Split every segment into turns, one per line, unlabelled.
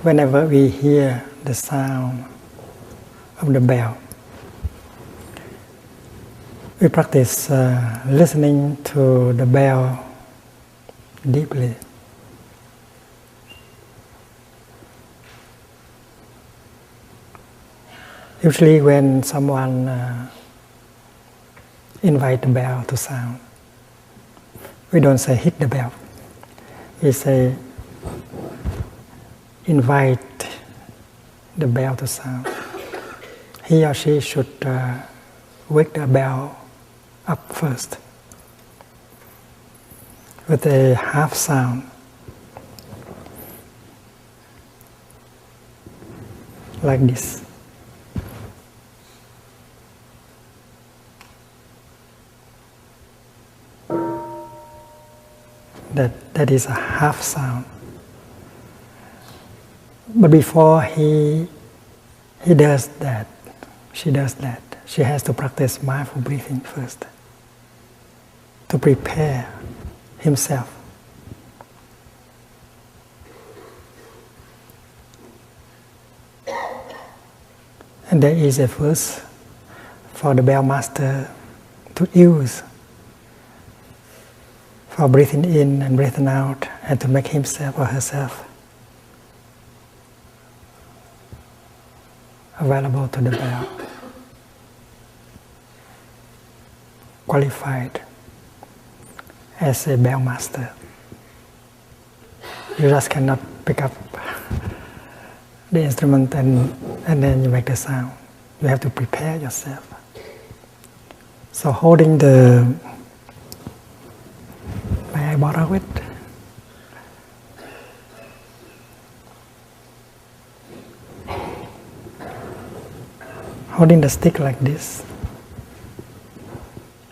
whenever we hear the sound of the bell, we practice listening to the bell deeply. Usually when someone invite the bell to sound, we don't say hit the bell. We say invite the bell to sound. He or she should wake the bell up first with a half sound, like this. That is a half sound. But before he does that, she does that, she has to practice mindful breathing first to prepare himself. And there is a verse for the bell master to use for breathing in and breathing out, and to make himself or herself available to the bell, qualified as a bell master. You just cannot pick up the instrument and then you make the sound. You have to prepare yourself. So holding the, may I borrow it? Holding the stick like this,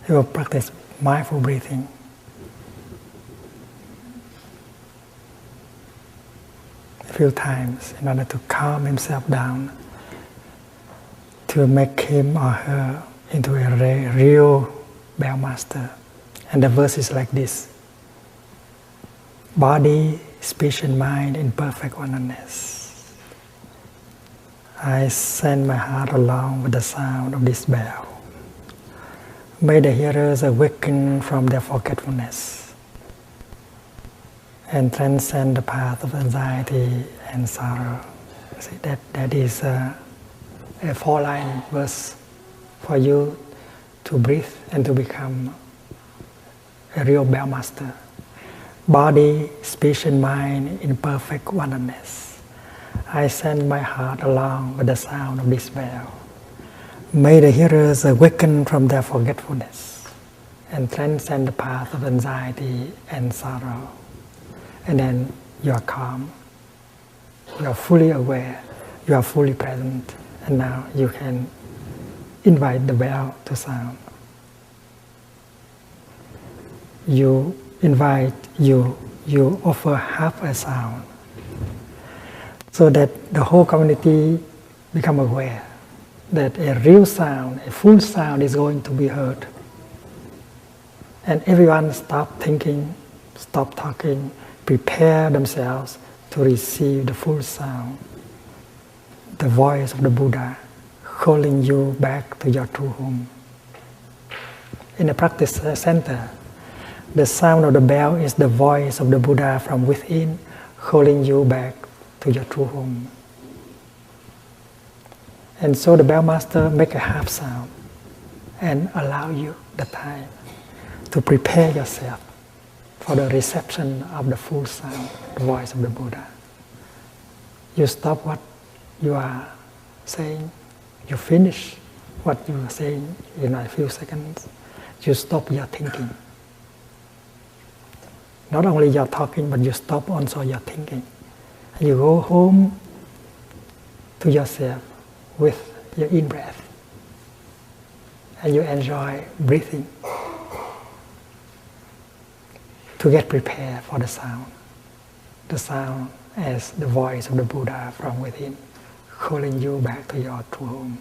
he will practice mindful breathing. A few times in order to calm himself down, to make him or her into a real bell master. And the verse is like this: body, speech and mind in perfect oneness. I send my heart along with the sound of this bell. May the hearers awaken from their forgetfulness and transcend the path of anxiety and sorrow. See, that is a four-line verse for you to breathe and to become a real bell master. Body, speech and mind in perfect oneness. I send my heart along with the sound of this bell. May the hearers awaken from their forgetfulness and transcend the path of anxiety and sorrow. And then you are calm, you are fully aware, you are fully present, and now you can invite the bell to sound. You invite, you offer half a sound, so that the whole community become aware that a real sound, a full sound is going to be heard. And everyone stop thinking, stop talking, prepare themselves to receive the full sound, the voice of the Buddha calling you back to your true home. In the practice center, the sound of the bell is the voice of the Buddha from within, calling you back to your true home. And so the bell master make a half sound and allow you the time to prepare yourself for the reception of the full sound, the voice of the Buddha. You stop what you are saying, you finish what you are saying in a few seconds, you stop your thinking. Not only your talking, but you stop also your thinking. You go home to yourself with your in-breath, and you enjoy breathing to get prepared for the sound as the voice of the Buddha from within, calling you back to your true home.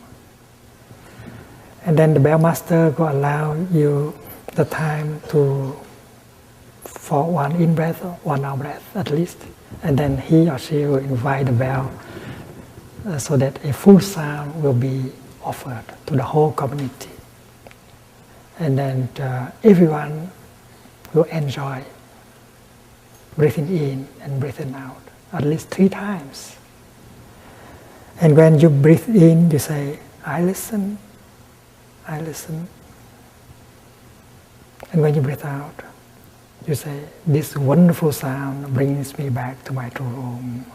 And then the bell master will allow you the time to for one in breath, 1 out breath at least, and then he or she will invite the bell so that a full sound will be offered to the whole community. And then everyone will enjoy breathing in and breathing out at least 3 times. And when you breathe in, you say, I listen, I listen. And when you breathe out, you say, this wonderful sound brings me back to my true home.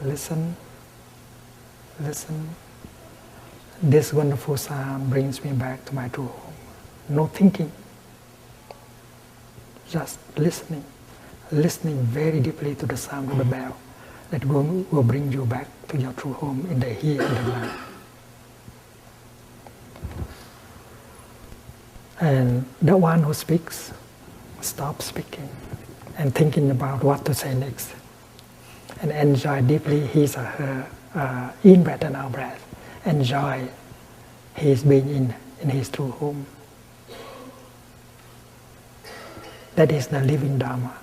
Listen, listen. This wonderful sound brings me back to my true home. No thinking, just listening. Listening very deeply to the sound of the bell that will bring you back to your true home in the here and the now. And the one who speaks, stop speaking and thinking about what to say next. And enjoy deeply his or her in-breath and out-breath. Enjoy his being in his true home. That is the living Dharma.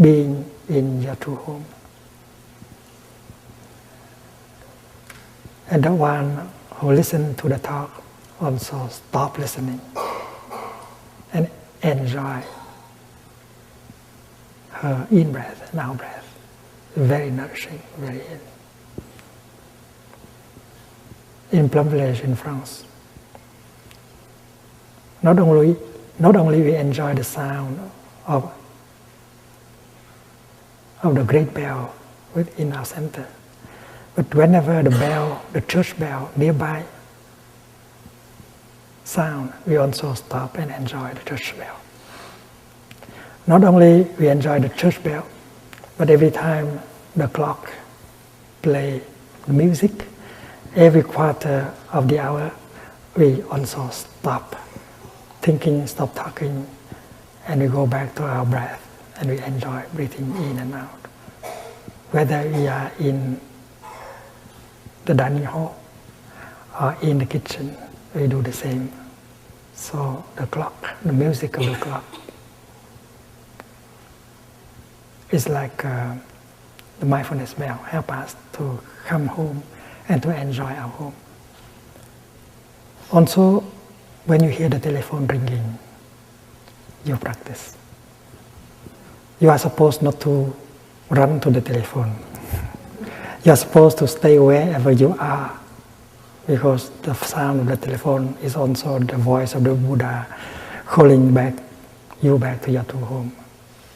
Being in your true home. And the one who listens to the talk also stop listening and enjoy her in-breath and out-breath. Very nourishing, very healing. In Plum Village in France, not only we enjoy the sound of the great bell within our center, but whenever the bell, the church bell nearby sound, we also stop and enjoy the church bell. Not only we enjoy the church bell, but every time the clock play the music, every quarter of the hour, we also stop thinking, stop talking, and we go back to our breath, and we enjoy breathing in and out. Whether we are in the dining hall or in the kitchen, we do the same. So the clock, the music of the clock, is like the mindfulness bell, help us to come home and to enjoy our home. Also, when you hear the telephone ringing, you practice. You are supposed not to run to the telephone. You are supposed to stay wherever you are, because the sound of the telephone is also the voice of the Buddha calling you back to your true home.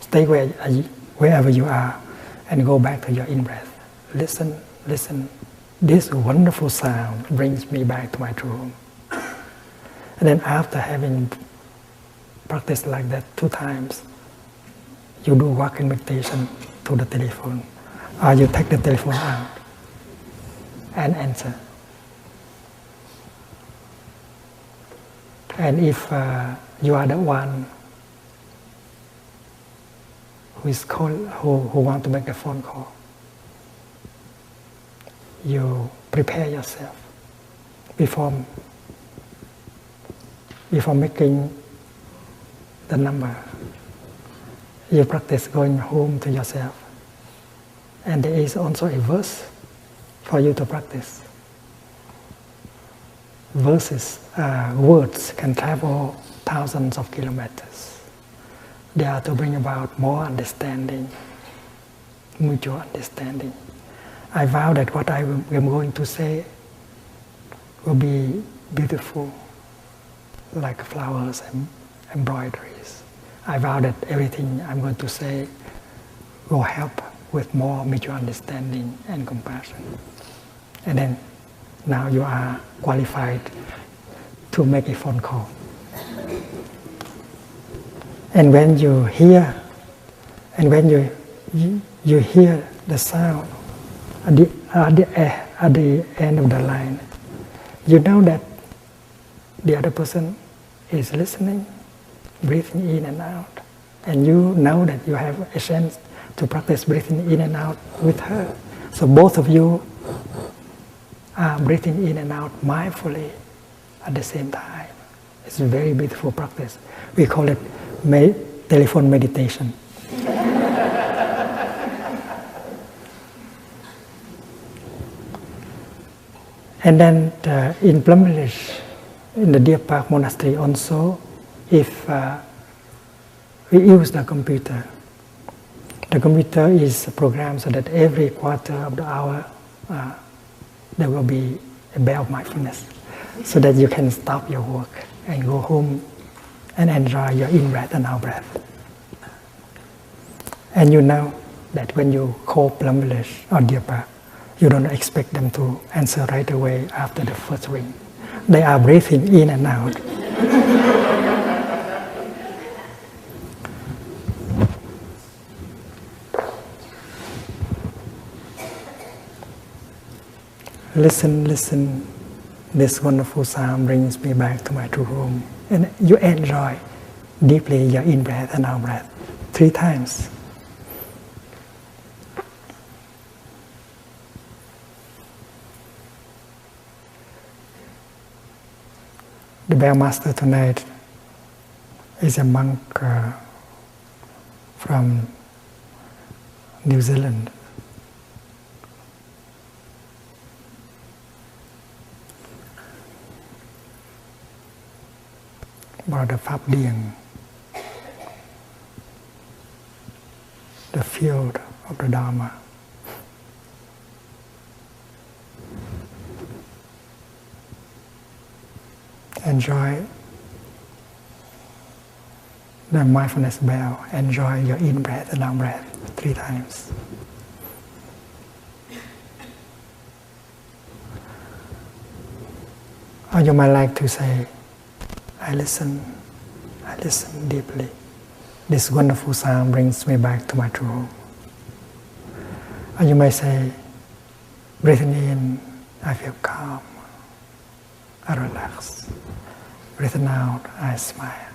Stay wherever you are and go back to your in-breath. Listen, listen. This wonderful sound brings me back to my true home. And then after having practiced like that 2 times, you do walking meditation to the telephone, or you take the telephone out and answer. And if you are the one who want to make a phone call, you prepare yourself before making the number. You practice going home to yourself. And there is also a verse for you to practice. Words can travel thousands of kilometers. They are to bring about more understanding, mutual understanding. I vow that what I am going to say will be beautiful, like flowers and embroideries. I vow that everything I'm going to say will help with more mutual understanding and compassion. And then now you are qualified to make a phone call. And when you hear, you hear the sound at the end of the line, you know that the other person is listening, breathing in and out, and you know that you have a chance to practice breathing in and out with her. So both of you are breathing in and out mindfully at the same time. It's a very beautiful practice. We call it telephone meditation. And then in Plum Village, in the Deer Park Monastery also, if we use the computer is programmed so that every quarter of the hour there will be a bell of mindfulness, so that you can stop your work and go home and enjoy your in-breath and out-breath. And you know that when you call Plum Village or Deer Park, you don't expect them to answer right away after the first ring. They are breathing in and out. Listen, listen. This wonderful sound brings me back to my true home. And you enjoy deeply your in-breath and out-breath 3 times. The bell master tonight is a monk from New Zealand. Brother Pháp Điền, the field of the Dharma. Enjoy the mindfulness bell. Enjoy your in-breath and out-breath 3 times. Or you might like to say, I listen deeply. This wonderful sound brings me back to my true home. Or you may say, breathing in, I feel calm, I relax. Breathing out, I smile.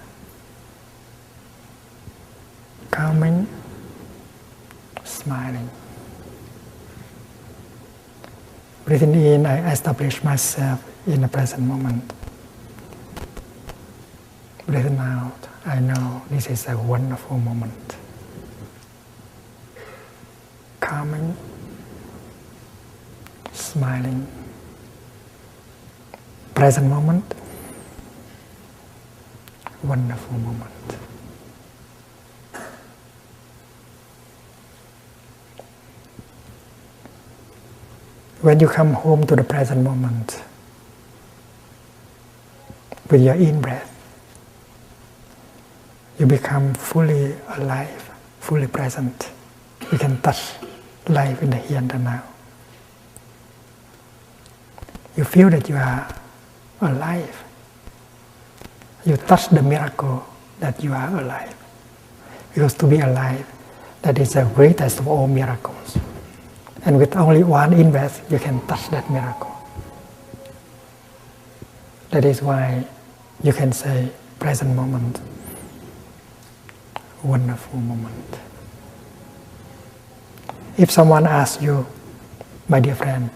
Calming, smiling. Breathing in, I establish myself in the present moment. Breathing out, I know this is a wonderful moment. Calming, smiling. Present moment, wonderful moment. When you come home to the present moment, with your in-breath, you become fully alive, fully present. You can touch life in the here and the now. You feel that you are alive. You touch the miracle that you are alive. Because to be alive, that is the greatest of all miracles. And with only one in-breath, you can touch that miracle. That is why you can say, present moment, wonderful moment. If someone asks you, my dear friend,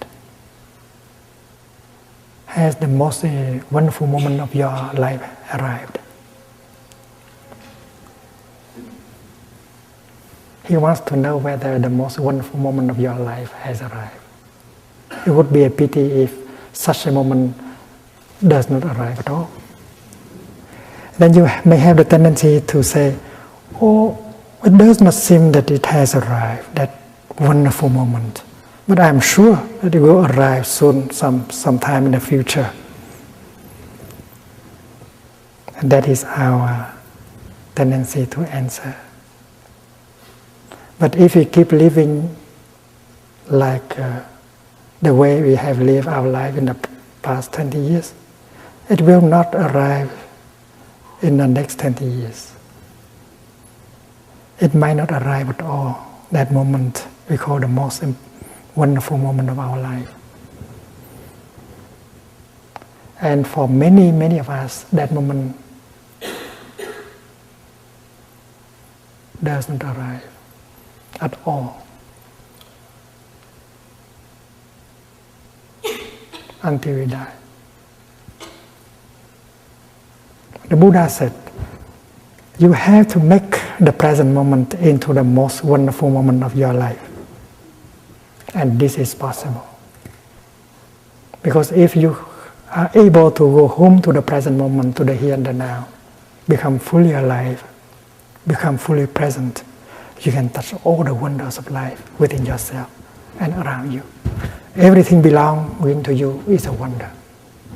has the most wonderful moment of your life arrived? He wants to know whether the most wonderful moment of your life has arrived. It would be a pity if such a moment does not arrive at all. Then you may have the tendency to say, oh, it does not seem that it has arrived, that wonderful moment. But I am sure that it will arrive soon, sometime in the future. And that is our tendency to answer. But if we keep living like the way we have lived our life in the past 20 years, it will not arrive in the next 20 years. It might not arrive at all, that moment we call the most wonderful moment of our life. And for many, many of us, that moment does not arrive at all until we die. The Buddha said, you have to make the present moment into the most wonderful moment of your life. And this is possible. Because if you are able to go home to the present moment, to the here and the now, become fully alive, become fully present, you can touch all the wonders of life within yourself and around you. Everything belonging to you is a wonder.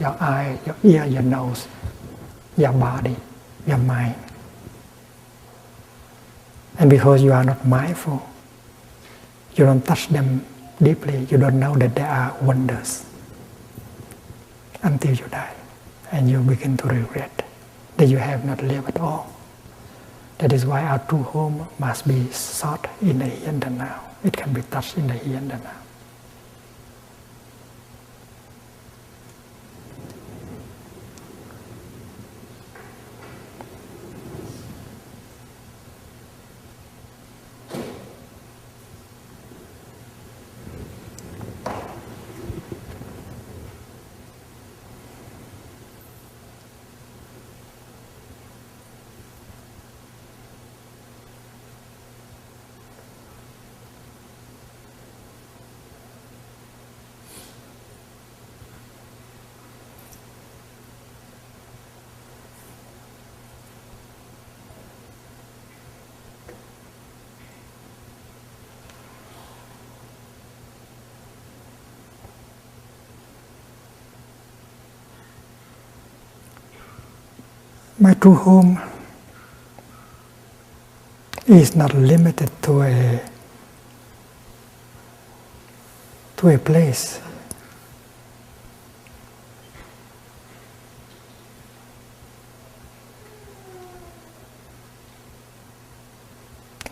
Your eye, your ear, your nose, your body, your mind. And because you are not mindful, you don't touch them deeply, you don't know that they are wonders until you die. And you begin to regret that you have not lived at all. That is why our true home must be sought in the here and the now. It can be touched in the here and the now. My true home is not limited to a place.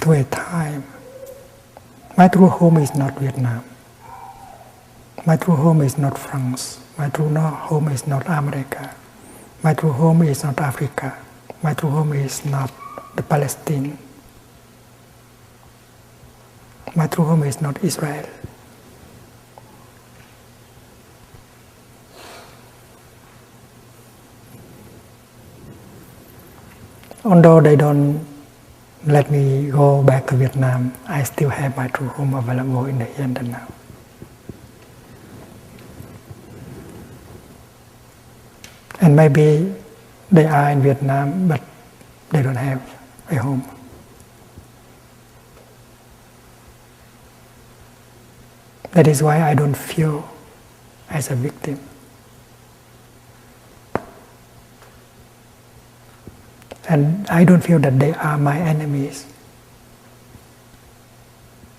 To a time. My true home is not Vietnam. My true home is not France. My true home is not America. My true home is not Africa. My true home is not the Palestine. My true home is not Israel. Although they don't let me go back to Vietnam, I still have my true home available in the here and the now. And maybe they are in Vietnam, but they don't have a home. That is why I don't feel as a victim. And I don't feel that they are my enemies.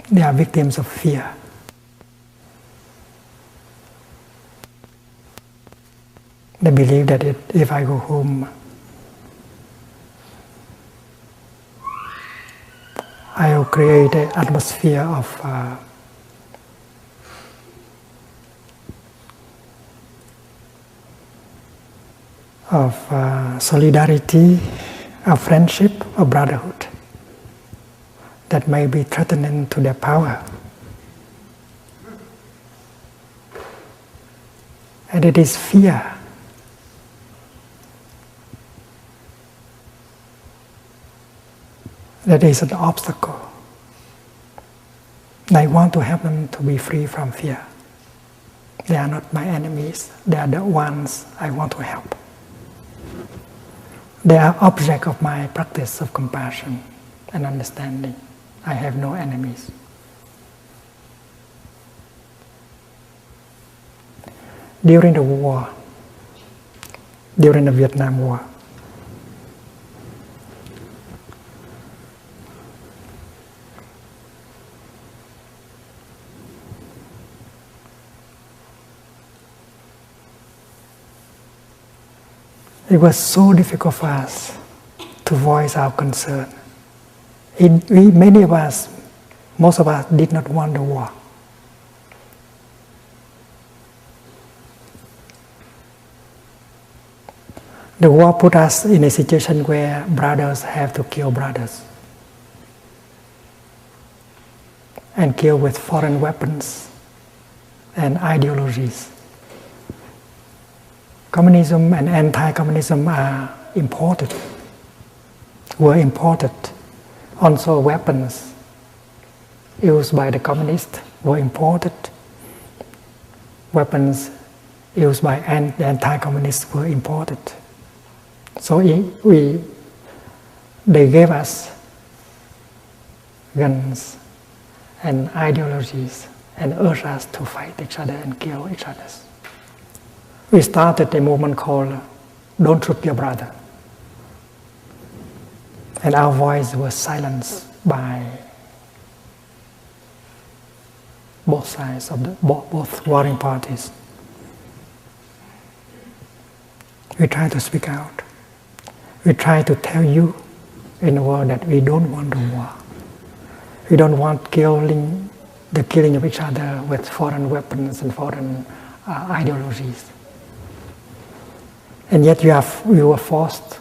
They are victims of fear. They believe that if I go home, I will create an atmosphere of solidarity, of friendship, of brotherhood that may be threatening to their power. And it is fear that is an obstacle. I want to help them to be free from fear. They are not my enemies. They are the ones I want to help. They are object of my practice of compassion and understanding. I have no enemies. During the war, during the Vietnam War, it was so difficult for us to voice our concern. Many of us, most of us, did not want the war. The war put us in a situation where brothers have to kill brothers and kill with foreign weapons and ideologies. Communism and anti-communism are imported. Also weapons used by the communists were imported. Weapons used by the anti-communists were imported. So they gave us guns and ideologies and urged us to fight each other and kill each other. We started a movement called "Don't Shoot Your Brother." And our voice was silenced by both sides of both warring parties. We try to speak out. We try to tell you in the world that we don't want the war. We don't want the killing of each other with foreign weapons and foreign ideologies. And yet we were forced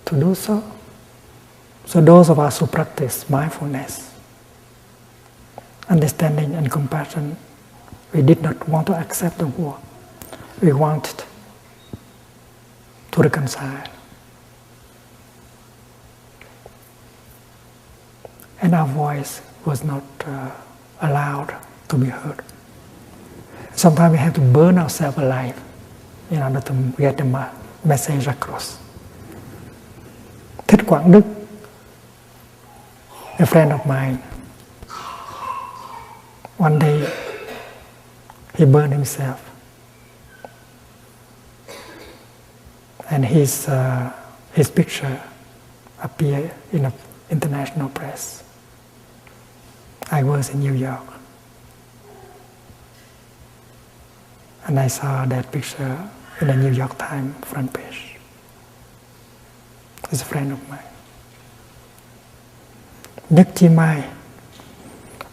to do so. So those of us who practice mindfulness, understanding and compassion, we did not want to accept the war. We wanted to reconcile. And our voice was not allowed to be heard. Sometimes we have to burn ourselves alive in order to get the message across. Thích Quảng Đức, a friend of mine, one day he burned himself. And his picture appeared in the international press. I was in New York. And I saw that picture in the New York Times front page. He's a friend of mine. Nhật Chi Mai,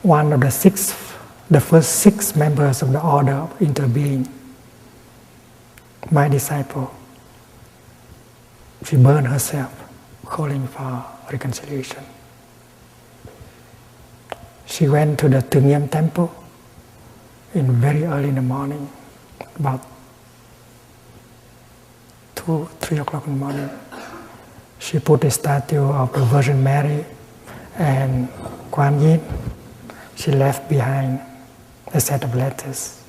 one of the first 6 members of the Order of Interbeing, my disciple, she burned herself, calling for reconciliation. She went to the Tungiem temple very early in the morning, about 2-3 o'clock in the morning. She put a statue of the Virgin Mary and Kuan Yin. She left behind a set of letters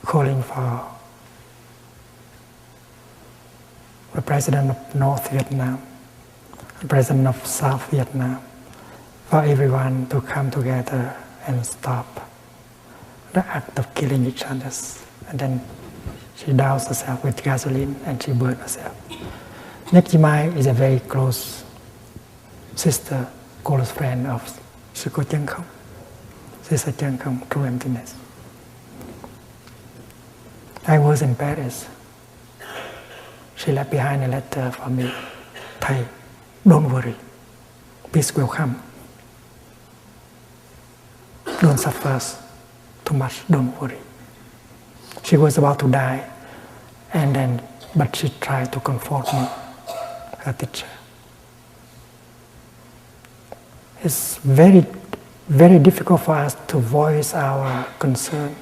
calling for the President of North Vietnam, the President of South Vietnam, for everyone to come together and stop the act of killing each other. And then she doused herself with gasoline and she burned herself. Nhật Chi Mai is a very close sister, close friend of Sư Cô Chân Không, Sister Chân Không, True Emptiness. I was in Paris. She left behind a letter for me. Thầy, don't worry. Peace will come. Don't suffer too much, don't worry. She was about to die, but she tried to comfort me, her teacher. It's very, very difficult for us to voice our concern.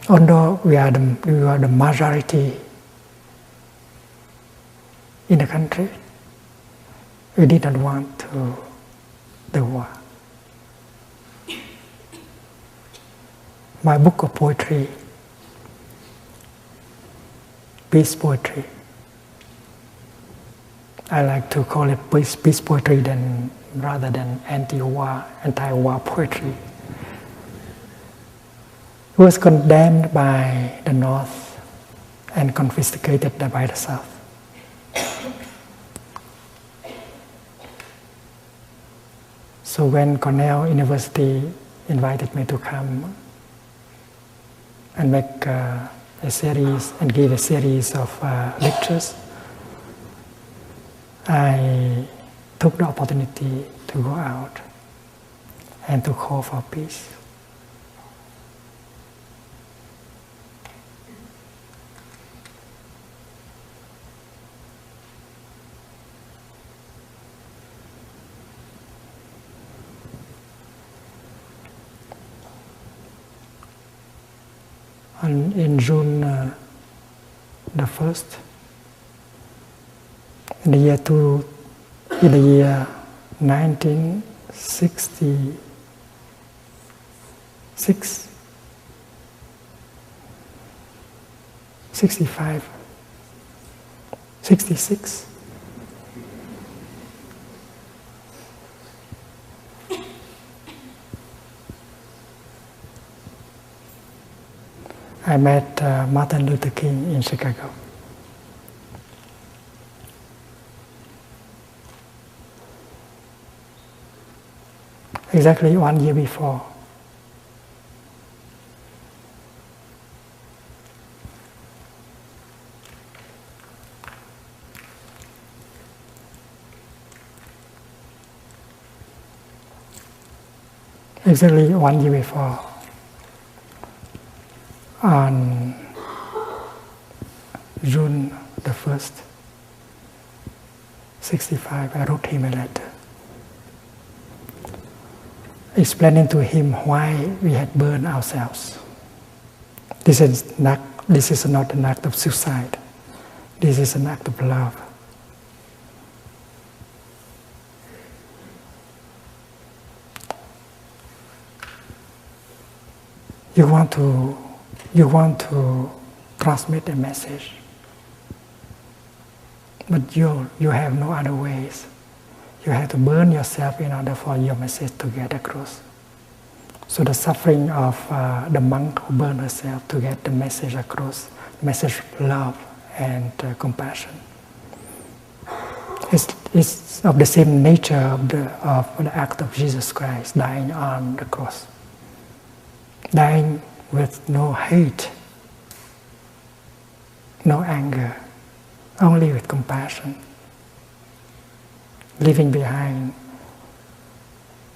Although we are the majority in the country, we did not want the war. My book of poetry, peace poetry, I like to call it peace poetry rather than anti-war poetry. It was condemned by the North and confiscated by the South. So when Cornell University invited me to come and make a series and give a series of lectures, I took the opportunity to go out and to call for peace. And in June the 1st, In the year 1966, 65, 66. I met Martin Luther King in Chicago. Exactly 1 year before. Exactly 1 year before. On June the 1st, 65, I wrote him a letter, explaining to him why we had burned ourselves. This is not an act of suicide. This is an act of love. You want to transmit a message, but you have no other ways. You have to burn yourself in order for your message to get across. So the suffering of the monk who burned herself to get the message across, the message of love and compassion, is of the same nature of the act of Jesus Christ dying on the cross. Dying with no hate, no anger, only with compassion. Leaving behind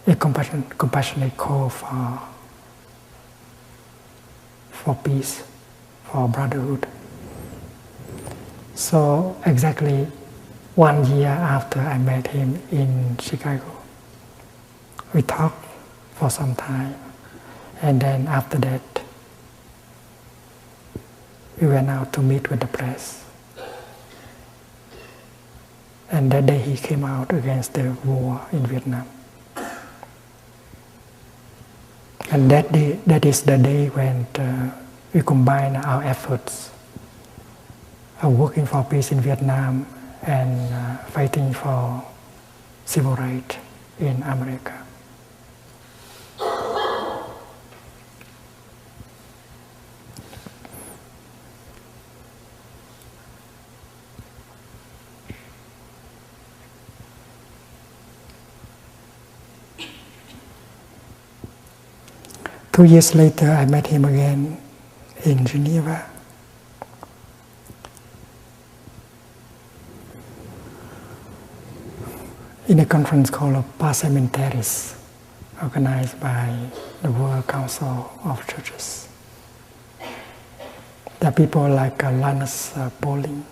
a compassionate call for peace, for brotherhood. So exactly 1 year after I met him in Chicago, we talked for some time. And then after that, we went out to meet with the press. And that day he came out against the war in Vietnam. And that is the day when we combine our efforts of working for peace in Vietnam and fighting for civil rights in America. Two years later, I met him again in Geneva. In a conference called Parliamentaries, organized by the World Council of Churches. There are people like Linus Pauling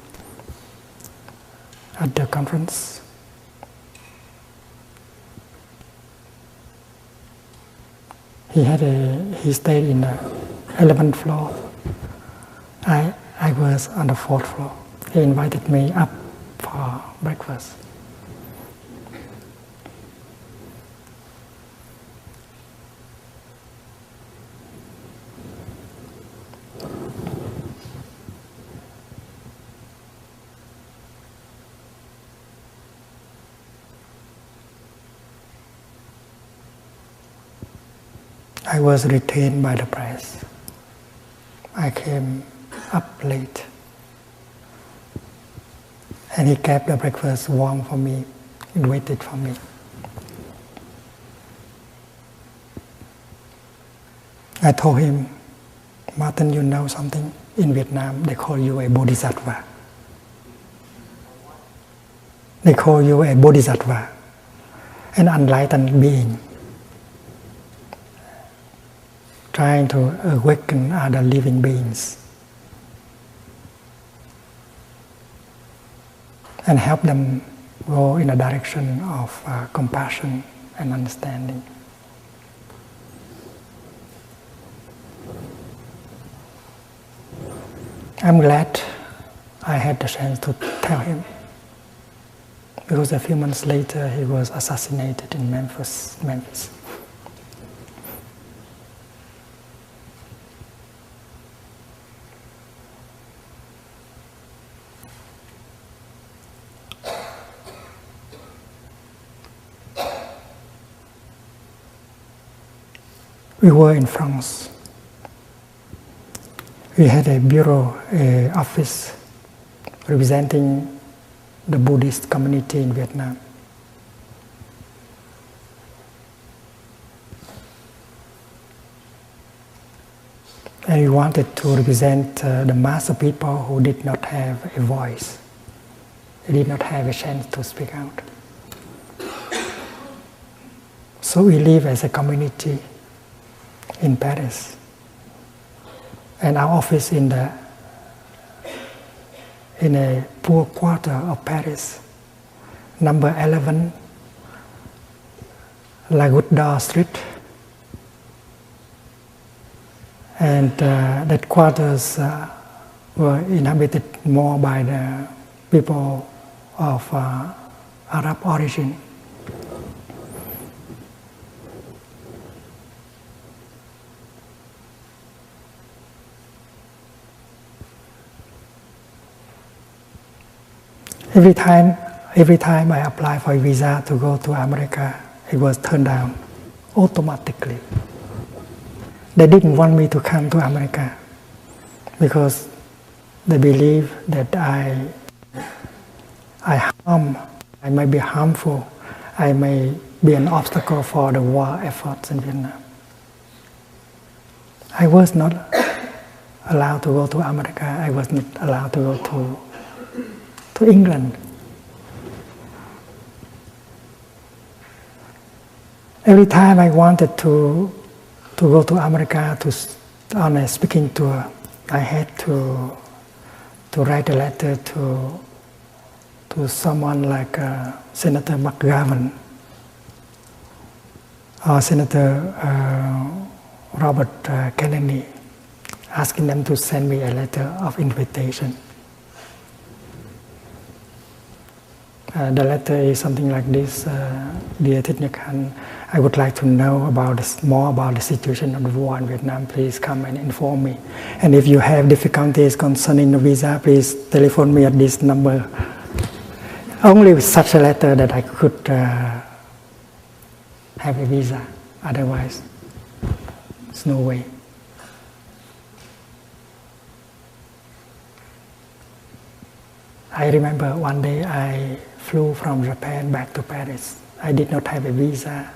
at the conference. He stayed in the 11th floor. I was on the 4th floor. He invited me up for breakfast. I was retained by the press. I came up late. And he kept the breakfast warm for me and waited for me. I told him, Martin, you know something? In Vietnam, they call you a bodhisattva. They call you a bodhisattva, an enlightened being, trying to awaken other living beings and help them go in a direction of compassion and understanding. I'm glad I had the chance to tell him. because a few months later he was assassinated in Memphis. We were in France. We had a bureau, an office representing the Buddhist community in Vietnam. And we wanted to represent the mass of people who did not have a voice. They did not have a chance to speak out. So we live as a community in Paris. And our office in a poor quarter of Paris, number 11, La Goutte d'Or Street. And that quarters were inhabited more by the people of Arab origin. Every time I applied for a visa to go to America, it was turned down automatically. They didn't want me to come to America because they believe that I may be harmful, I may be an obstacle for the war efforts in Vietnam. I was not allowed to go to America, I was not allowed to go to England. Every time I wanted to go to America on a speaking tour, I had to write a letter to someone like Senator McGovern or Senator Robert Kennedy, asking them to send me a letter of invitation. The letter is something like this: Dear Thich Nhat Hanh, I would like to know more about the situation of the war in Vietnam. Please come and inform me. And if you have difficulties concerning the visa, please telephone me at this number. Only with such a letter that I could have a visa. Otherwise, there's no way. I remember one day I flew from Japan back to Paris. I did not have a visa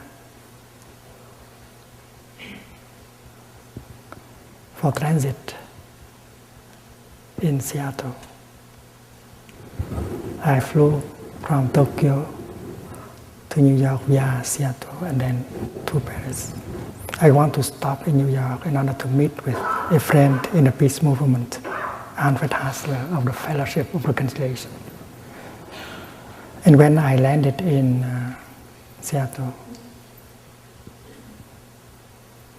for transit in Seattle. I flew from Tokyo to New York via Seattle and then to Paris. I want to stop in New York in order to meet with a friend in the peace movement, Alfred Hassler of the Fellowship of Reconciliation. And when I landed in Seattle,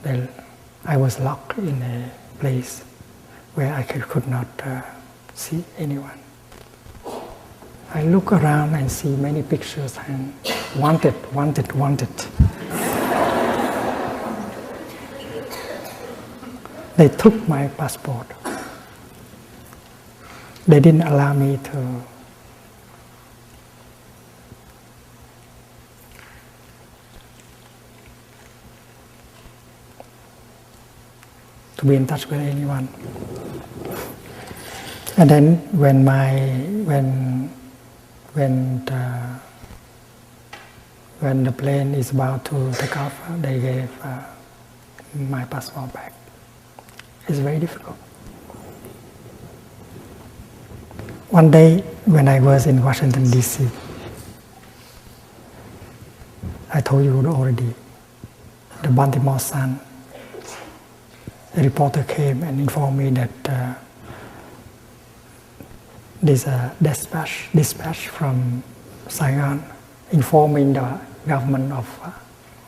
well, I was locked in a place where I could not see anyone. I look around and see many pictures and wanted. They took my passport. They didn't allow me to be in touch with anyone. And then when the plane is about to take off, they gave my passport back. It's very difficult. One day when I was in Washington, D.C., I told you already, the Baltimore Sun, a reporter came and informed me that there's a dispatch from Saigon informing the government of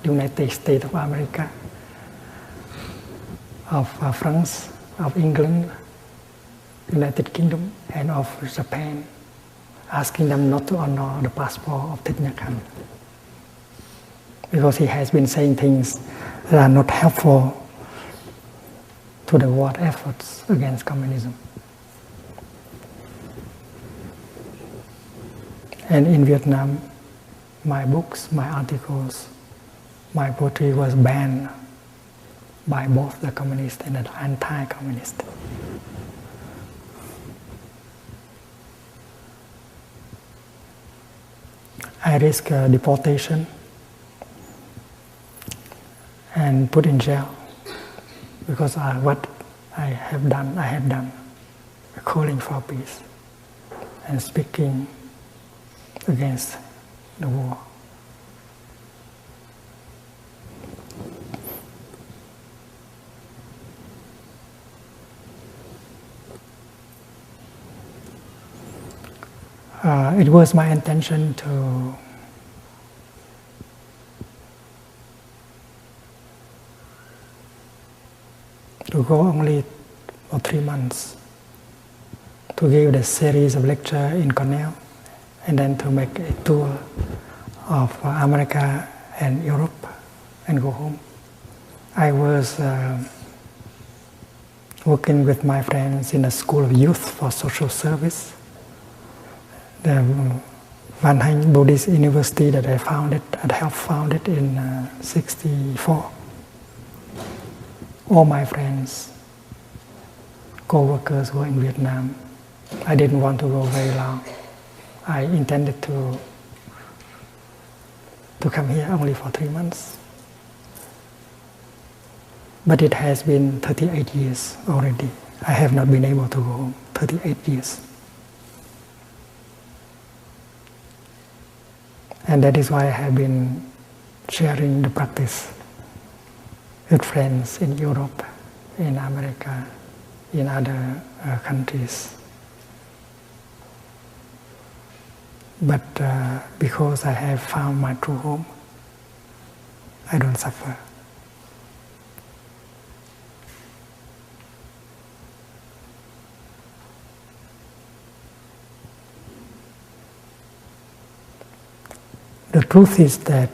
the United States of America, of France, of England, United Kingdom, and of Japan, asking them not to honor the passport of Thich Nhat Hanh, because he has been saying things that are not helpful to the world efforts against communism. And in Vietnam, my books, my articles, my poetry was banned by both the communist and the anti-communist. I risked deportation and put in jail because what I had done, calling for peace and speaking against the war. It was my intention to go only for 3 months, to give the series of lecture in Cornell, and then to make a tour of America and Europe and go home. I was working with my friends in a school of youth for social service, the Van Hanh Buddhist University that I helped found it in '64. All my friends, co-workers were in Vietnam. I didn't want to go very long. I intended to come here only for 3 months. But it has been 38 years already. I have not been able to go home. 38 years. And that is why I have been sharing the practice with friends in Europe, in America, in other countries. But because I have found my true home, I don't suffer. The truth is that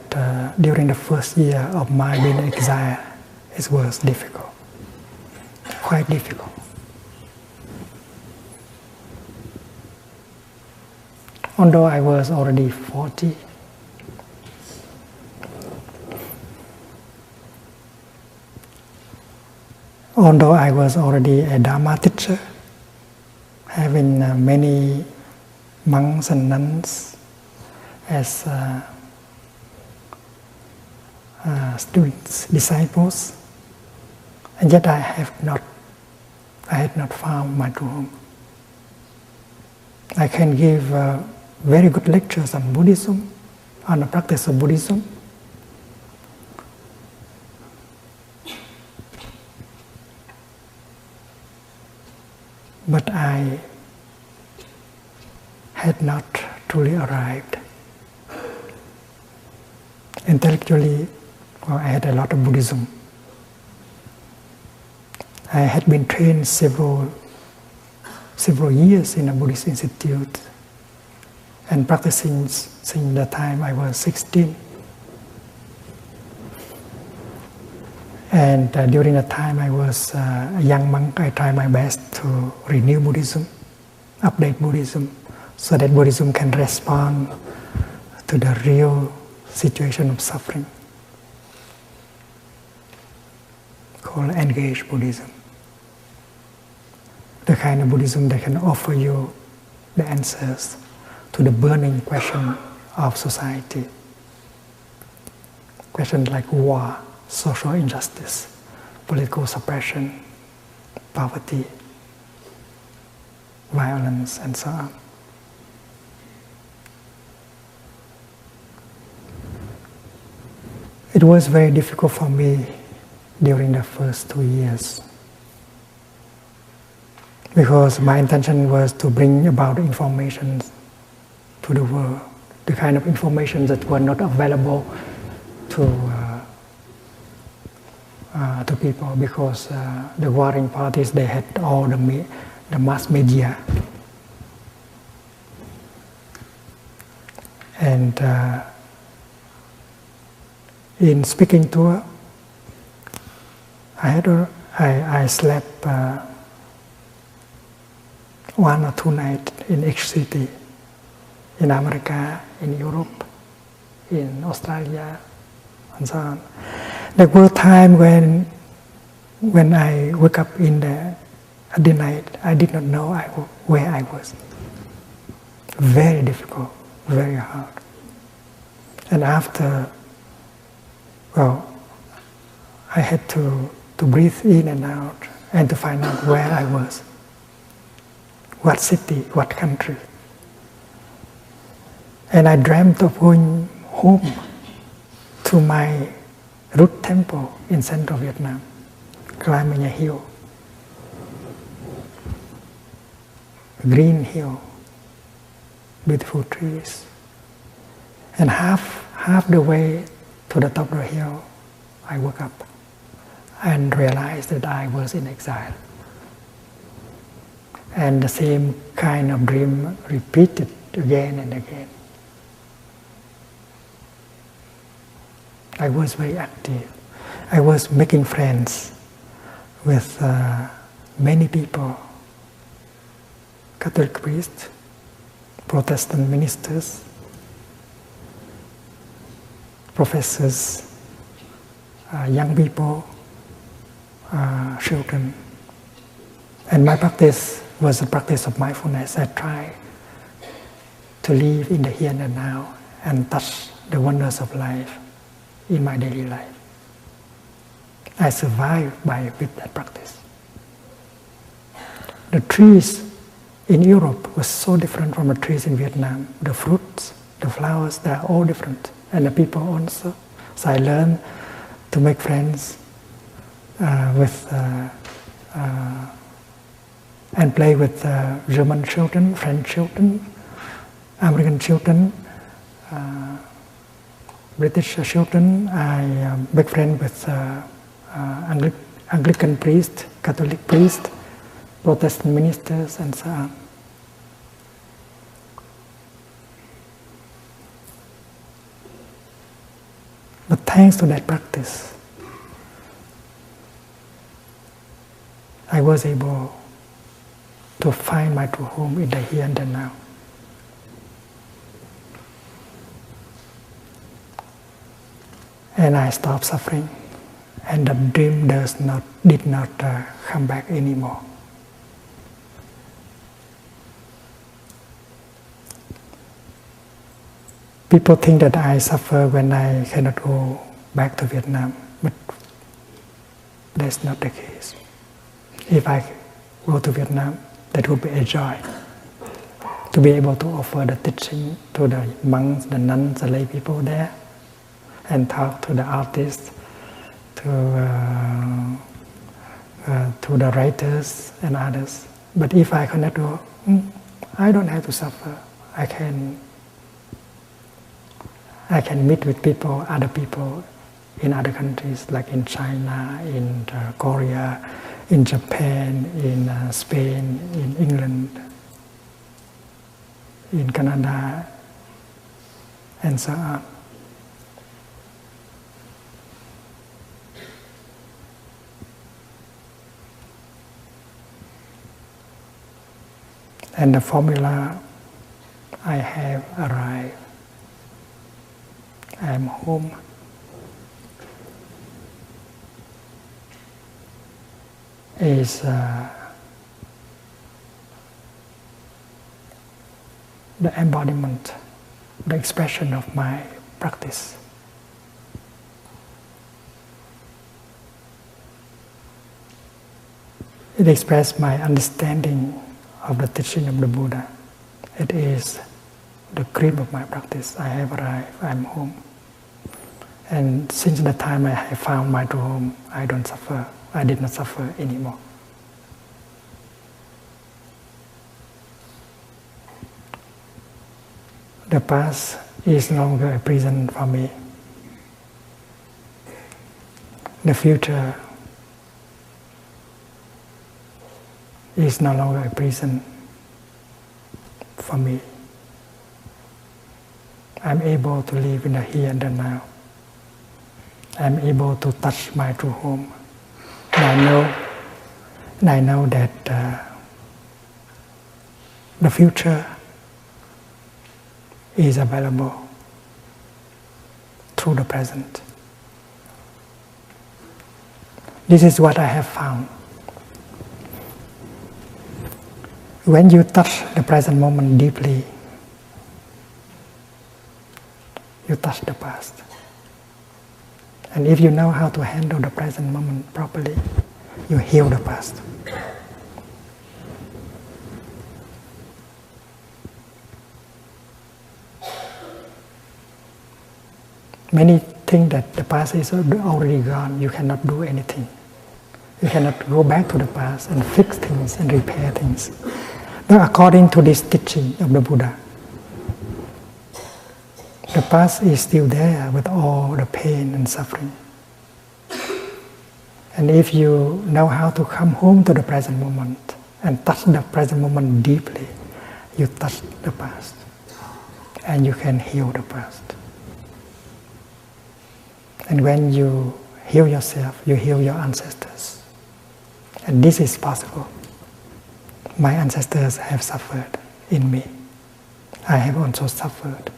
during the first year of my being exiled, it was difficult, quite difficult. Although I was already 40, although I was already a Dharma teacher, having many monks and nuns as students, disciples, and yet I had not found my true home. I can give very good lectures on Buddhism, on the practice of Buddhism, but I had not truly arrived. Intellectually, well, I had a lot of Buddhism. I had been trained several years in a Buddhist institute and practicing since the time I was 16. And during the time I was a young monk, I tried my best to renew Buddhism, update Buddhism, so that Buddhism can respond to the real situation of suffering, called engaged Buddhism. The kind of Buddhism that can offer you the answers to the burning question of society. Questions like war, social injustice, political suppression, poverty, violence, and so on. It was very difficult for me during the first 2 years, because my intention was to bring about information to the world, the kind of information that were not available to people, because the warring parties, they had all the mass media. And in speaking tour, I slept 1 or 2 nights in each city, in America, in Europe, in Australia, and so on. There were times when I woke up at the night, I did not know where I was. Very difficult, very hard. And after, I had to breathe in and out and to find out where I was, what city, what country. And I dreamt of going home to my root temple in central Vietnam, climbing a hill, a green hill, beautiful trees. And half the way to the top of the hill, I woke up and realized that I was in exile. And the same kind of dream repeated again and again. I was very active. I was making friends with many people, Catholic priests, Protestant ministers, professors, young people, children. And my practice was a practice of mindfulness. I try to live in the here and now and touch the wonders of life in my daily life. I survived with that practice. The trees in Europe were so different from the trees in Vietnam. The fruits, the flowers, they are all different. And the people also. So I learned to make friends and play with German children, French children, American children, British children. I make friends with Anglican priests, Catholic priests, Protestant ministers, and so on. But thanks to that practice, I was able to find my true home in the here and the now. And I stopped suffering, and the dream did not come back anymore. People think that I suffer when I cannot go back to Vietnam, but that's not the case. If I go to Vietnam, that would be a joy to be able to offer the teaching to the monks, the nuns, the lay people there, and talk to the artists, to the writers and others. But if I cannot go, I don't have to suffer. I can meet with people, other people in other countries, like in China, in Korea, in Japan, in Spain, in England, in Canada, and so on. And the formula I have arrived. I am home. Is the embodiment, the expression of my practice. It expresses my understanding of the teaching of the Buddha. It is the cream of my practice. I have arrived, I am home. And since the time I have found my true home, I don't suffer. I did not suffer anymore. The past is no longer a prison for me. The future is no longer a prison for me. I'm able to live in the here and the now. I'm able to touch my true home. And I know that the future is available through the present. This is what I have found. When you touch the present moment deeply, you touch the past. And if you know how to handle the present moment properly, you heal the past. Many think that the past is already gone, you cannot do anything. You cannot go back to the past and fix things and repair things. But according to this teaching of the Buddha, the past is still there with all the pain and suffering. And if you know how to come home to the present moment and touch the present moment deeply, you touch the past and you can heal the past. And when you heal yourself, you heal your ancestors. And this is possible. My ancestors have suffered in me. I have also suffered.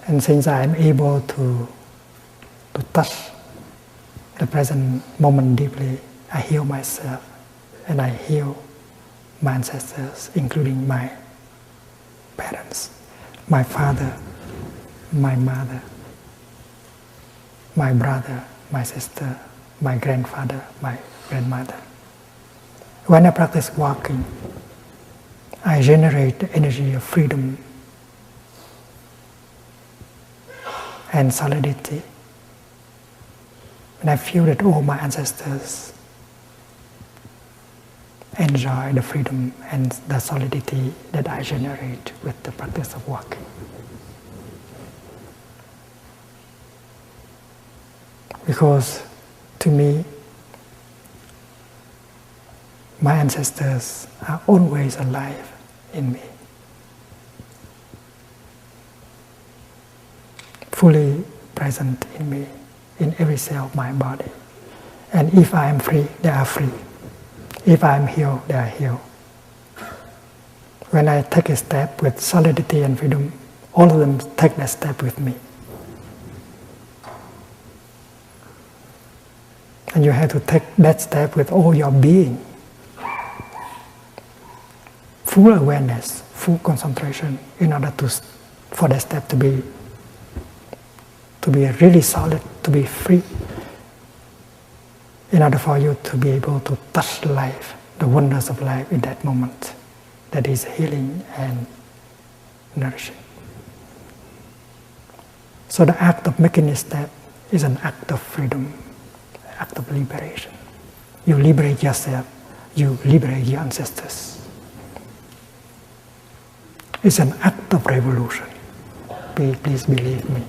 And since I am able to touch the present moment deeply, I heal myself and I heal my ancestors, including my parents, my father, my mother, my brother, my sister, my grandfather, my grandmother. When I practice walking, I generate the energy of freedom and solidity. And I feel that all my ancestors enjoy the freedom and the solidity that I generate with the practice of walking. Because to me, my ancestors are always alive in me, fully present in me, in every cell of my body. And if I am free, they are free. If I am healed, they are healed. When I take a step with solidity and freedom, all of them take that step with me. And you have to take that step with all your being. Full awareness, full concentration, in order for that step to be really solid, to be free, in order for you to be able to touch life, the wonders of life in that moment, that is healing and nourishing. So the act of making a step is an act of freedom, an act of liberation. You liberate yourself, you liberate your ancestors. It's an act of revolution. Please believe me.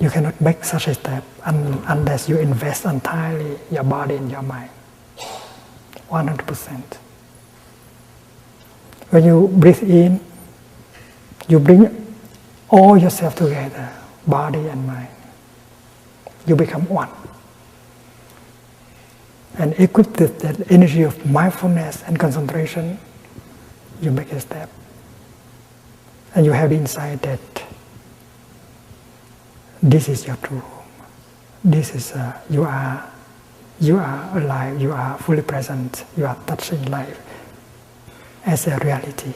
You cannot make such a step unless you invest entirely your body and your mind. 100%. When you breathe in, you bring all yourself together, body and mind. You become one. And equipped with that energy of mindfulness and concentration, you make a step. And you have the insight that this is your true home. This is, you are alive, you are fully present, you are touching life as a reality.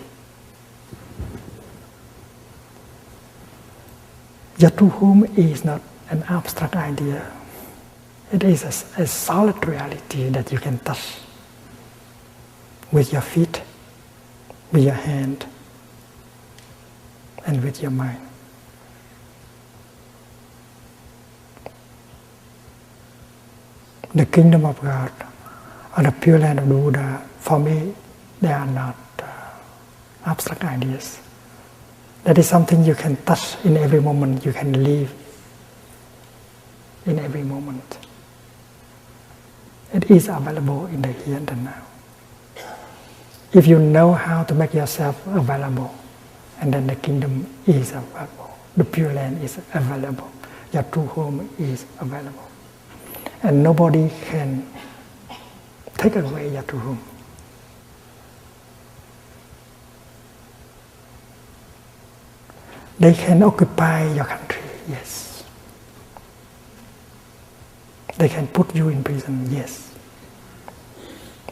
Your true home is not an abstract idea. It is a solid reality that you can touch with your feet, with your hand, and with your mind. The kingdom of God or the Pure Land of the Buddha, for me, they are not abstract ideas. That is something you can touch in every moment, you can live in every moment. It is available in the here and the now. If you know how to make yourself available and then the kingdom is available. The Pure Land is available. Your true home is available. And nobody can take away your true home. They can occupy your country, yes. They can put you in prison, yes.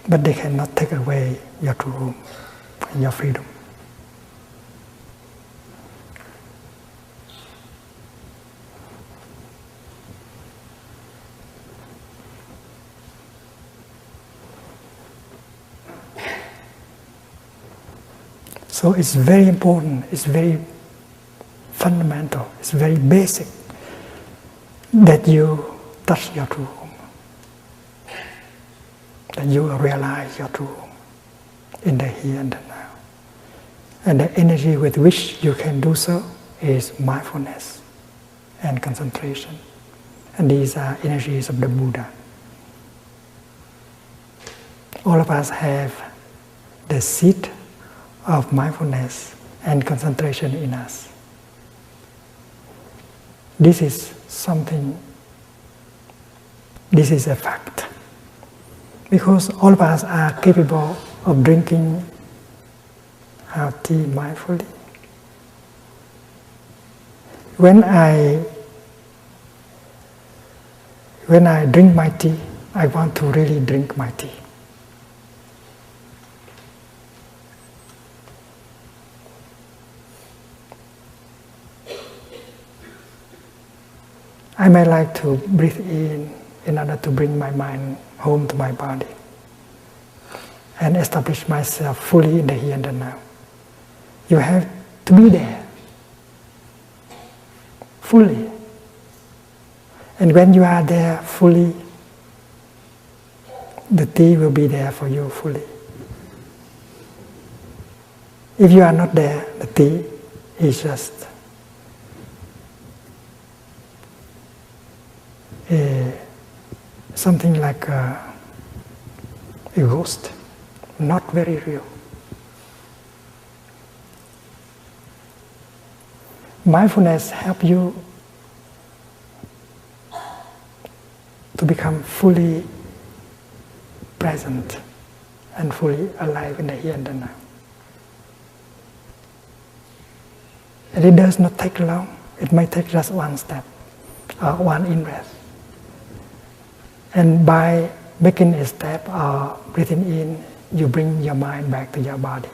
But they cannot take away your true home and your freedom. So it's very important, it's very fundamental, it's very basic that you touch your true home, that you realize your true home in the here and the now. And the energy with which you can do so is mindfulness and concentration. And these are energies of the Buddha. All of us have the seed of mindfulness and concentration in us. This is something, this is a fact. Because all of us are capable of drinking our tea mindfully. When I drink my tea, I want to really drink my tea. I may like to breathe in order to bring my mind home to my body and establish myself fully in the here and the now. You have to be there, fully. And when you are there fully, the tea will be there for you fully. If you are not there, the tea is just something like a ghost, not very real. Mindfulness helps you to become fully present and fully alive in the here and the now. And it does not take long. It may take just one step or one in-breath. And by making a step or breathing in, you bring your mind back to your body.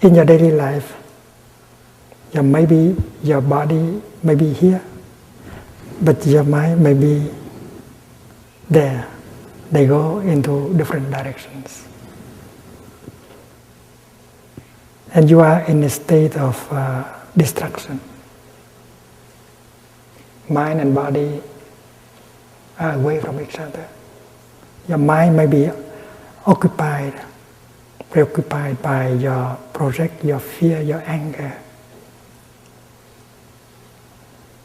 In your daily life, maybe your body may be here, but your mind may be there. They go into different directions. And you are in a state of distraction. Mind and body are away from each other. Your mind may be preoccupied by your project, your fear, your anger,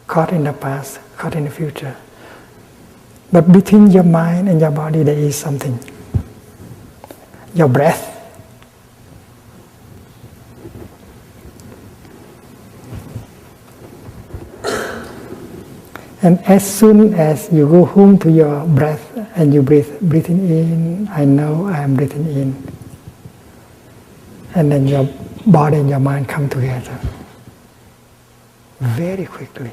caught in the past, caught in the future. But between your mind and your body there is something. Your breath. And as soon as you go home to your breath and you breathing in, I know I am breathing in. And then your body and your mind come together very quickly.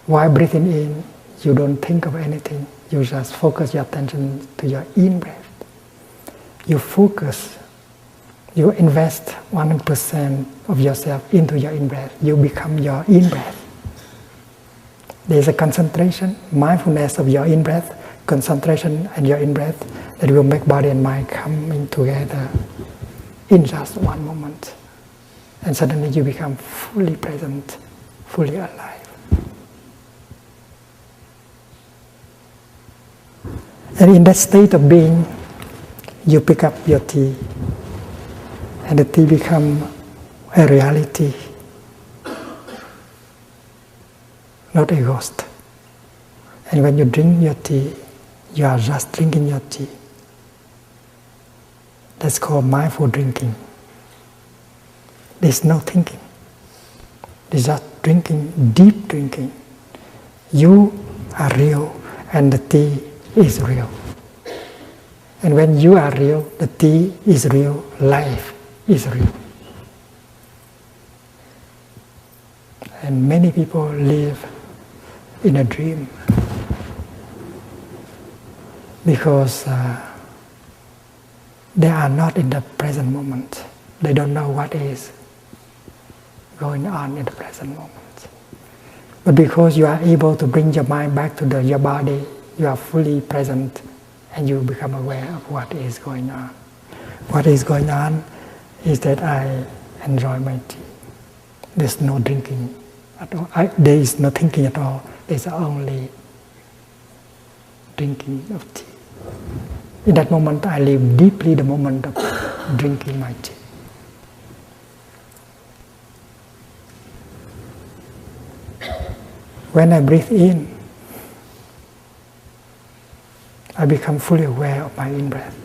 While breathing in, you don't think of anything. You just focus your attention to your in-breath. You focus, you invest 100% of yourself into your in-breath. You become your in-breath. There is a concentration, mindfulness of your in-breath, concentration and your in-breath that will make body and mind coming together in just one moment. And suddenly you become fully present, fully alive. And in that state of being, you pick up your tea, and the tea becomes a reality, not a ghost. And when you drink your tea, you are just drinking your tea. That's called mindful drinking. There's no thinking. There's just drinking, deep drinking. You are real and the tea is real. And when you are real, the tea is real, life is real. And many people live in a dream because they are not in the present moment. They don't know what is going on in the present moment. But because you are able to bring your mind back to your body, you are fully present and you become aware of what is going on. What is going on is that I enjoy my tea. There's no drinking at all. There is no thinking at all. There's only drinking of tea. In that moment, I live deeply the moment of drinking my tea. When I breathe in, I become fully aware of my in-breath.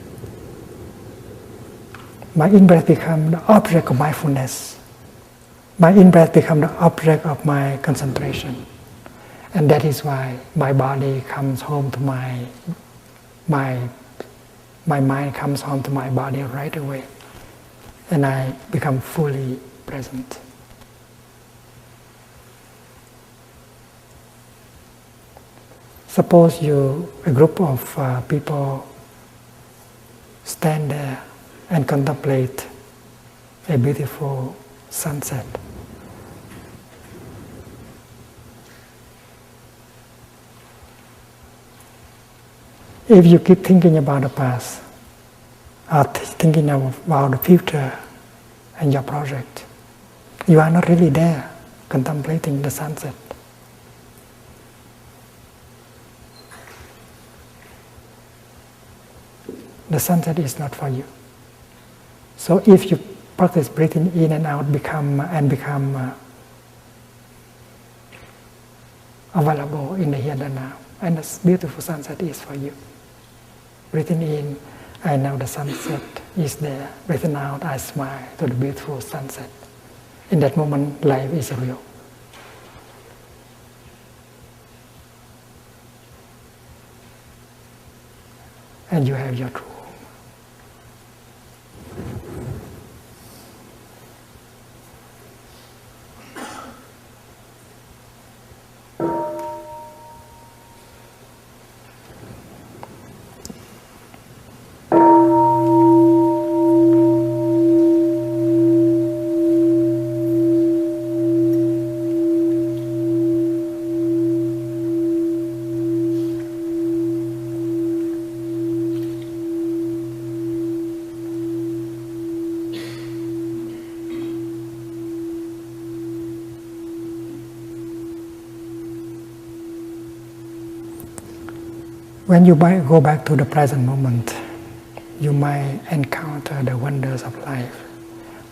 My in-breath becomes the object of mindfulness. My in-breath becomes the object of my concentration. And that is why my body comes home to my mind comes home to my body right away. And I become fully present. Suppose a group of people stand there and contemplate a beautiful sunset. If you keep thinking about the past, or thinking about the future and your project, you are not really there contemplating the sunset. The sunset is not for you. So if you practice breathing in and out, become available in the here and now, and this beautiful sunset is for you. Breathing in, I know the sunset is there. Breathing out, I smile to the beautiful sunset. In that moment, life is real. And you have your true home. When you go back to the present moment, you might encounter the wonders of life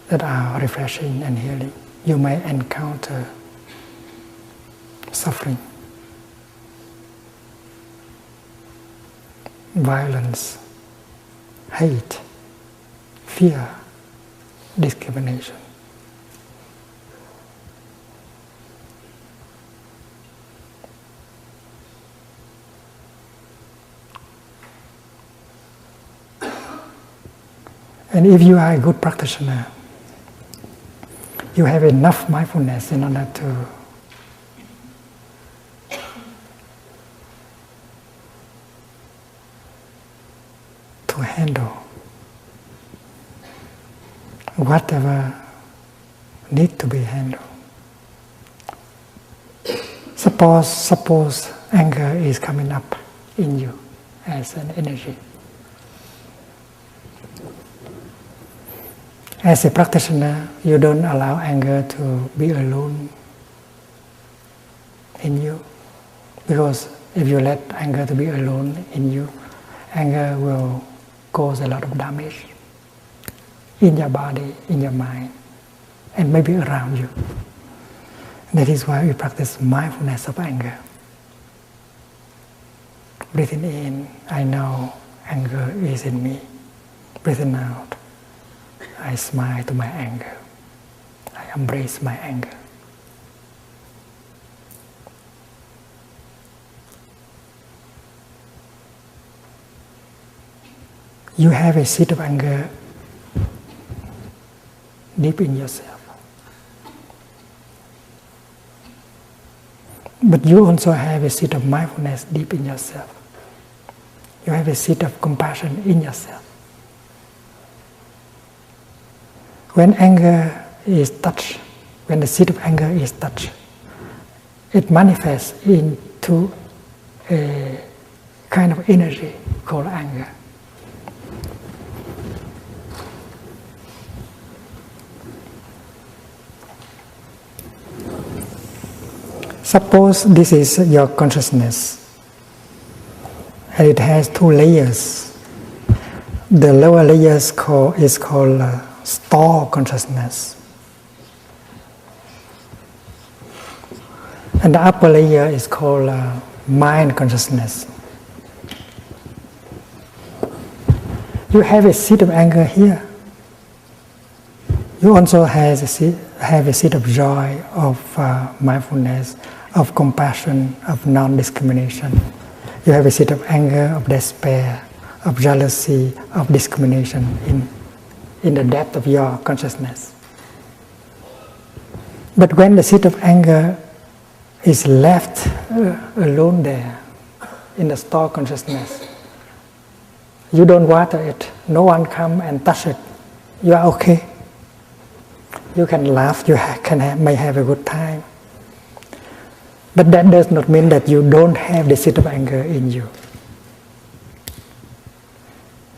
that are refreshing and healing. You may encounter suffering, violence, hate, fear, discrimination. And if you are a good practitioner, you have enough mindfulness in order to handle whatever needs to be handled. Suppose anger is coming up in you as an energy. As a practitioner, you don't allow anger to be alone in you, because if you let anger to be alone in you, anger will cause a lot of damage in your body, in your mind, and maybe around you. That is why we practice mindfulness of anger. Breathing in, I know anger is in me. Breathing out, I smile to my anger. embrace my anger. You have a seed of anger deep in yourself. But you also have a seed of mindfulness deep in yourself. You have a seed of compassion in yourself. When anger is touched, when the seed of anger is touched, it manifests into a kind of energy called anger. Suppose this is your consciousness, and it has two layers. The lower layer is called store consciousness, and the upper layer is called mind consciousness. You have a seed of anger here. You also have a seed of joy, of mindfulness, of compassion, of non-discrimination. You have a seed of anger, of despair, of jealousy, of discrimination in the depth of your consciousness. But when the seed of anger is left alone there in the store consciousness, you don't water it, no one come and touch it, you are okay. You can laugh, you may have a good time. But that does not mean that you don't have the seed of anger in you.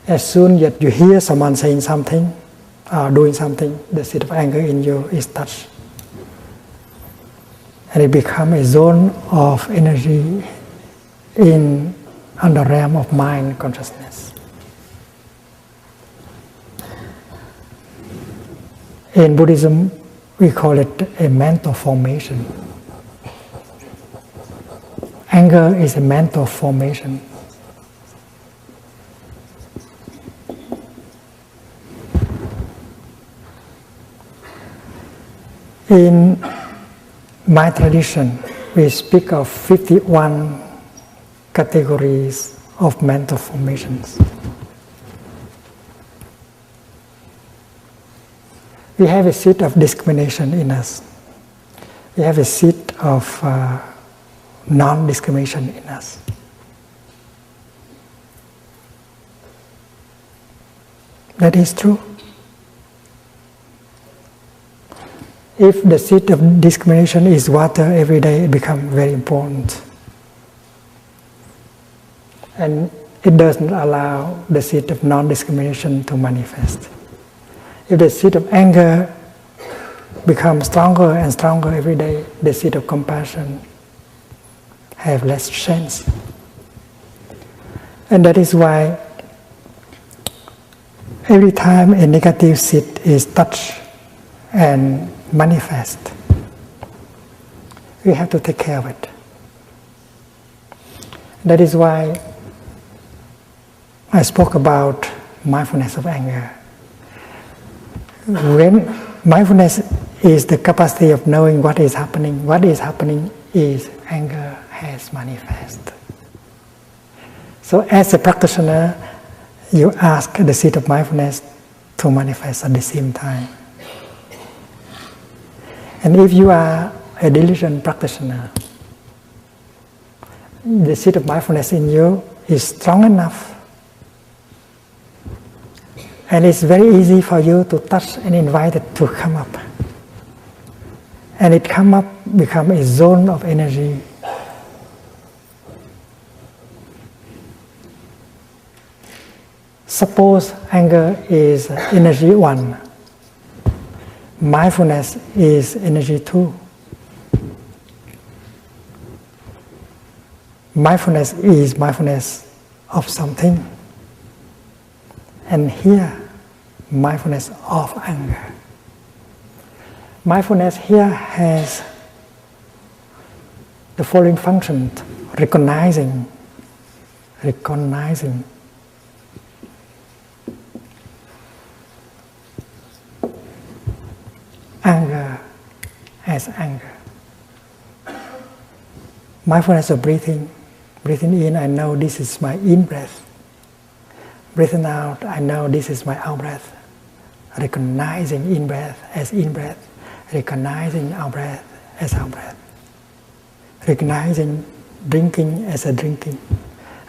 As soon as you hear someone saying something or doing something, the seed of anger in you is touched. And it becomes a zone of energy on the realm of mind consciousness. In Buddhism, we call it a mental formation. Anger is a mental formation. In my tradition, we speak of 51 categories of mental formations. We have a seed of discrimination in us. We have a seed of non-discrimination in us. That is true. If the seed of discrimination is watered every day, it becomes very important. And it doesn't allow the seed of non-discrimination to manifest. If the seed of anger becomes stronger and stronger every day, the seed of compassion have less chance. And that is why every time a negative seed is touched and manifest, we have to take care of it. That is why I spoke about mindfulness of anger. When mindfulness is the capacity of knowing what is happening is anger has manifest. So as a practitioner, you ask the seed of mindfulness to manifest at the same time. And if you are a diligent practitioner, the seed of mindfulness in you is strong enough, and it's very easy for you to touch and invite it to come up. And it become a zone of energy. Suppose anger is energy 1. Mindfulness is energy 2. Mindfulness is mindfulness of something. And here, mindfulness of anger. Mindfulness here has the following function: recognizing anger as anger. Mindfulness of breathing. Breathing in, I know this is my in-breath. Breathing out, I know this is my out-breath. Recognizing in-breath as in-breath. Recognizing out-breath as out-breath. Recognizing drinking as a drinking.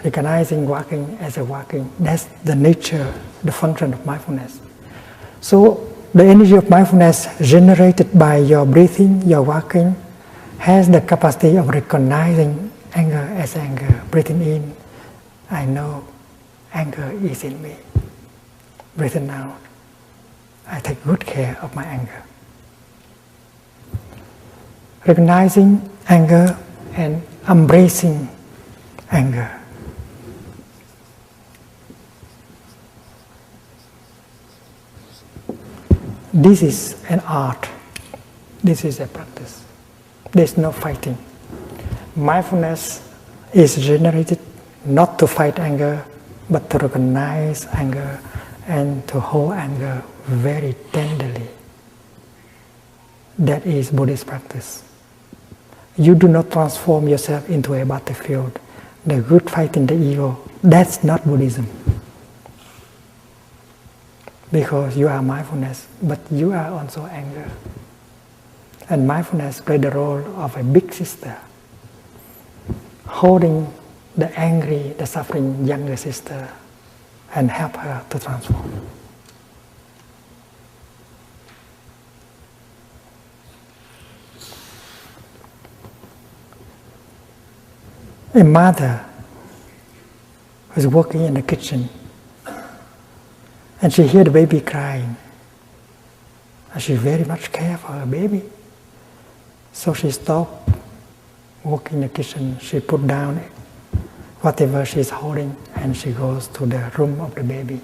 Recognizing walking as a walking. That's the nature, the function of mindfulness. So the energy of mindfulness generated by your breathing, your walking, has the capacity of recognizing anger as anger. Breathing in, I know anger is in me. Breathing out, I take good care of my anger. Recognizing anger and embracing anger. This is an art. This is a practice. There's no fighting. Mindfulness is generated not to fight anger, but to recognize anger and to hold anger very tenderly. That is Buddhist practice. You do not transform yourself into a battlefield. The good fighting the ego, that's not Buddhism. Because you are mindfulness, but you are also anger. And mindfulness plays the role of a big sister, holding the angry, the suffering younger sister and help her to transform. A mother who is working in the kitchen and she hears the baby crying, and she very much cares for her baby. So she stopped working in the kitchen, she put down whatever she's holding and she goes to the room of the baby.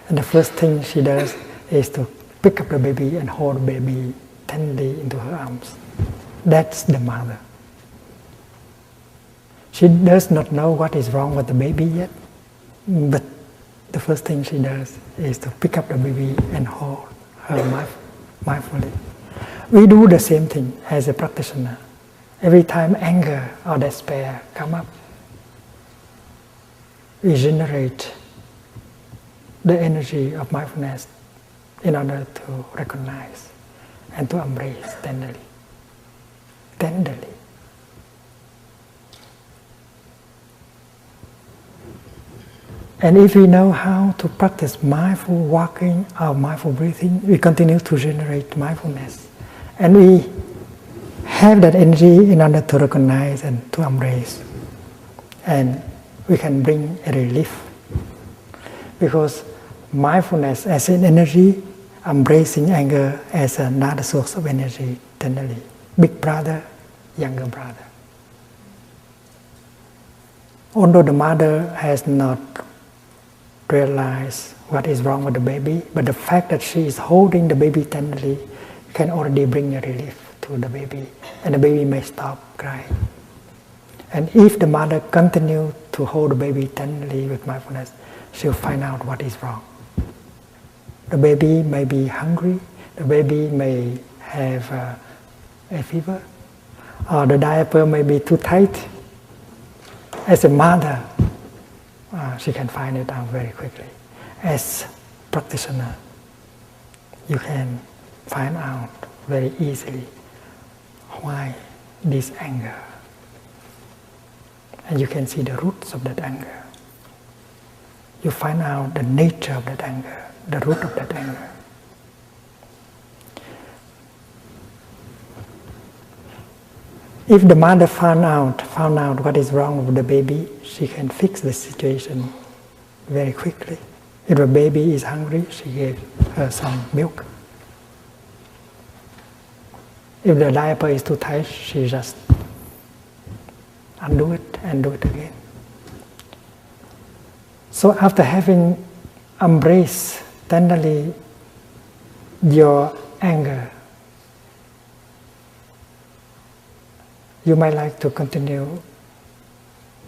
And the first thing she does is to pick up the baby and hold the baby tenderly into her arms. That's the mother. She does not know what is wrong with the baby yet, but the first thing she does is to pick up the baby and hold her mindfully. We do the same thing as a practitioner. Every time anger or despair come up, we generate the energy of mindfulness in order to recognize and to embrace tenderly. Tenderly. And if we know how to practice mindful walking or mindful breathing, we continue to generate mindfulness. And we have that energy in order to recognize and to embrace. And we can bring a relief. Because mindfulness as an energy, embracing anger as another source of energy tenderly. Big brother, younger brother. Although the mother has not realized what is wrong with the baby, but the fact that she is holding the baby tenderly can already bring a relief to the baby, and the baby may stop crying. And if the mother continues to hold the baby tenderly with mindfulness, she'll find out what is wrong. The baby may be hungry, the baby may have a fever, or the diaper may be too tight. As a mother, she can find it out very quickly. As practitioner, you can find out very easily why this anger. And you can see the roots of that anger. You find out the nature of that anger, the root of that anger. If the mother found out what is wrong with the baby, she can fix the situation very quickly. If the baby is hungry, she gave her some milk. If the diaper is too tight, she just undo it and do it again. So after having embraced tenderly your anger, you might like to continue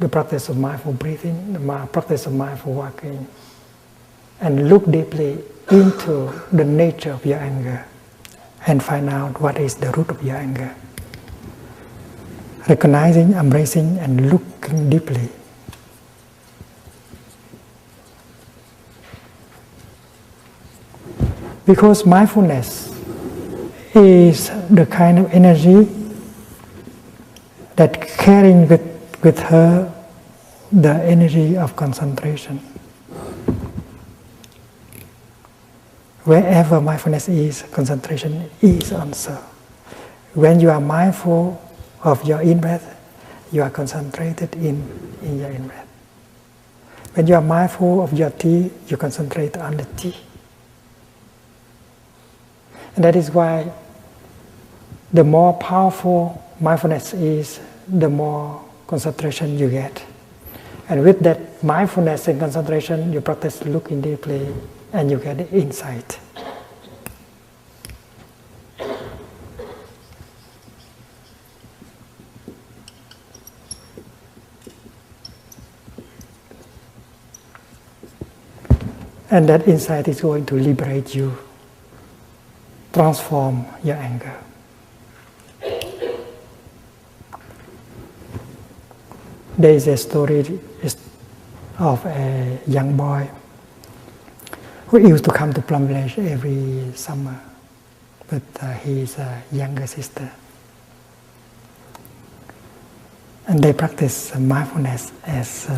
the practice of mindful breathing, the practice of mindful walking, and look deeply into the nature of your anger and find out what is the root of your anger. recognizing, embracing, and looking deeply. Because mindfulness is the kind of energy that carrying with her the energy of concentration. Wherever mindfulness is, concentration is also. When you are mindful of your in-breath, you are concentrated in your in-breath. When you are mindful of your tea, you concentrate on the tea. And that is why the more powerful mindfulness is, the more concentration you get. And with that mindfulness and concentration, you practice looking deeply and you get insight. And that insight is going to liberate you, transform your anger. There is a story of a young boy who used to come to Plum Village every summer with his younger sister. And they practice mindfulness as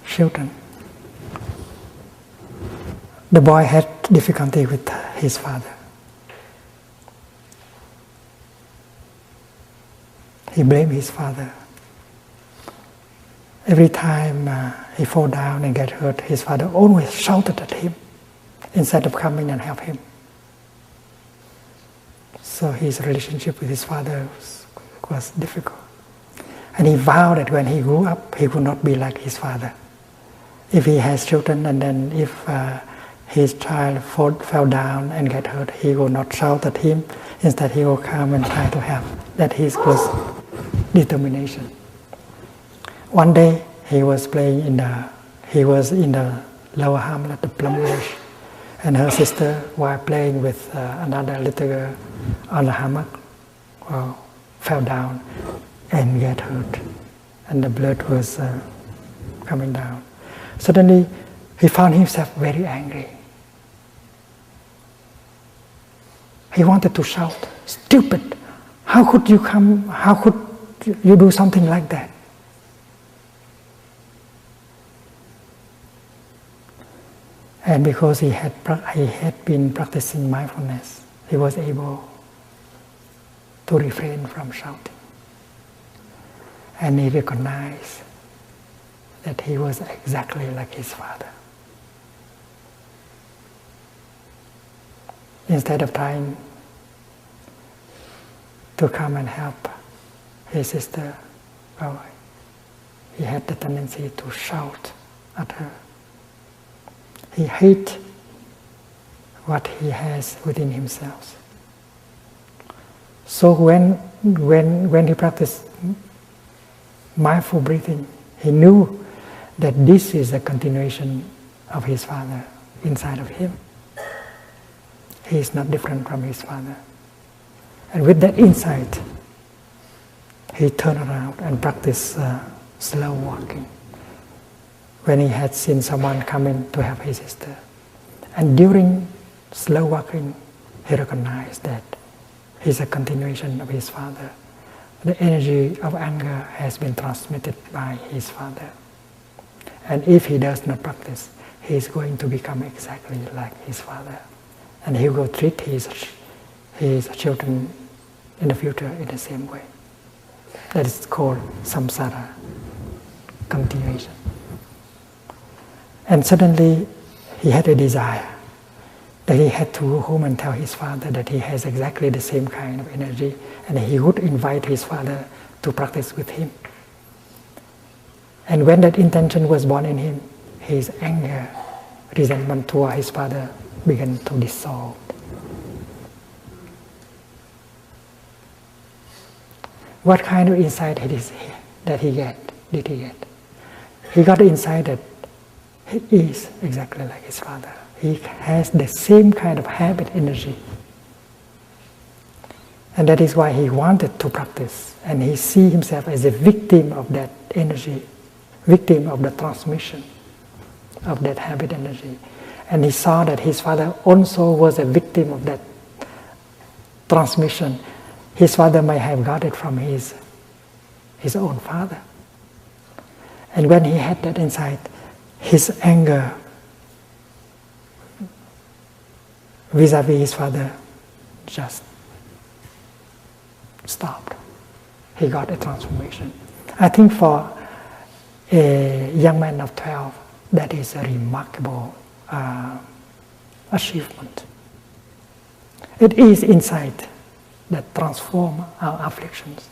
children. The boy had difficulty with his father. He blamed his father. Every time he fall down and get hurt, his father always shouted at him instead of coming and help him. So his relationship with his father was difficult. And he vowed that when he grew up, he would not be like his father. If he has children and then if his child fell down and get hurt, he will not shout at him. Instead, he will come and try to help. That was determination. One day, he was in the lower hamlet of Plum Village, and her sister, while playing with another little girl on the hammock, fell down and get hurt, and the blood was coming down. Suddenly, he found himself very angry. He wanted to shout, "Stupid! How could you come? How could you do something like that?" And because he had been practicing mindfulness, he was able to refrain from shouting. And he recognized that he was exactly like his father. Instead of trying to come and help his sister, he had the tendency to shout at her. He hates what he has within himself. So when he practiced mindful breathing, he knew that this is a continuation of his father inside of him. He is not different from his father. And with that insight, he turned around and practiced slow walking when he had seen someone coming to help his sister. And during slow walking, he recognized that he's a continuation of his father. The energy of anger has been transmitted by his father. And if he does not practice, he is going to become exactly like his father. And he will treat his children in the future in the same way. That is called samsara, continuation. And suddenly he had a desire that he had to go home and tell his father that he has exactly the same kind of energy, and he would invite his father to practice with him. And when that intention was born in him, his anger, resentment toward his father began to dissolve. What kind of insight did he get? He got the insight that he is exactly like his father. He has the same kind of habit energy. And that is why he wanted to practice. And he see himself as a victim of that energy, victim of the transmission of that habit energy. And he saw that his father also was a victim of that transmission. His father may have got it from his own father. And when he had that insight, his anger vis-a-vis his father just stopped. He got a transformation. I think for a young man of 12, that is a remarkable achievement. It is insight that transforms our afflictions.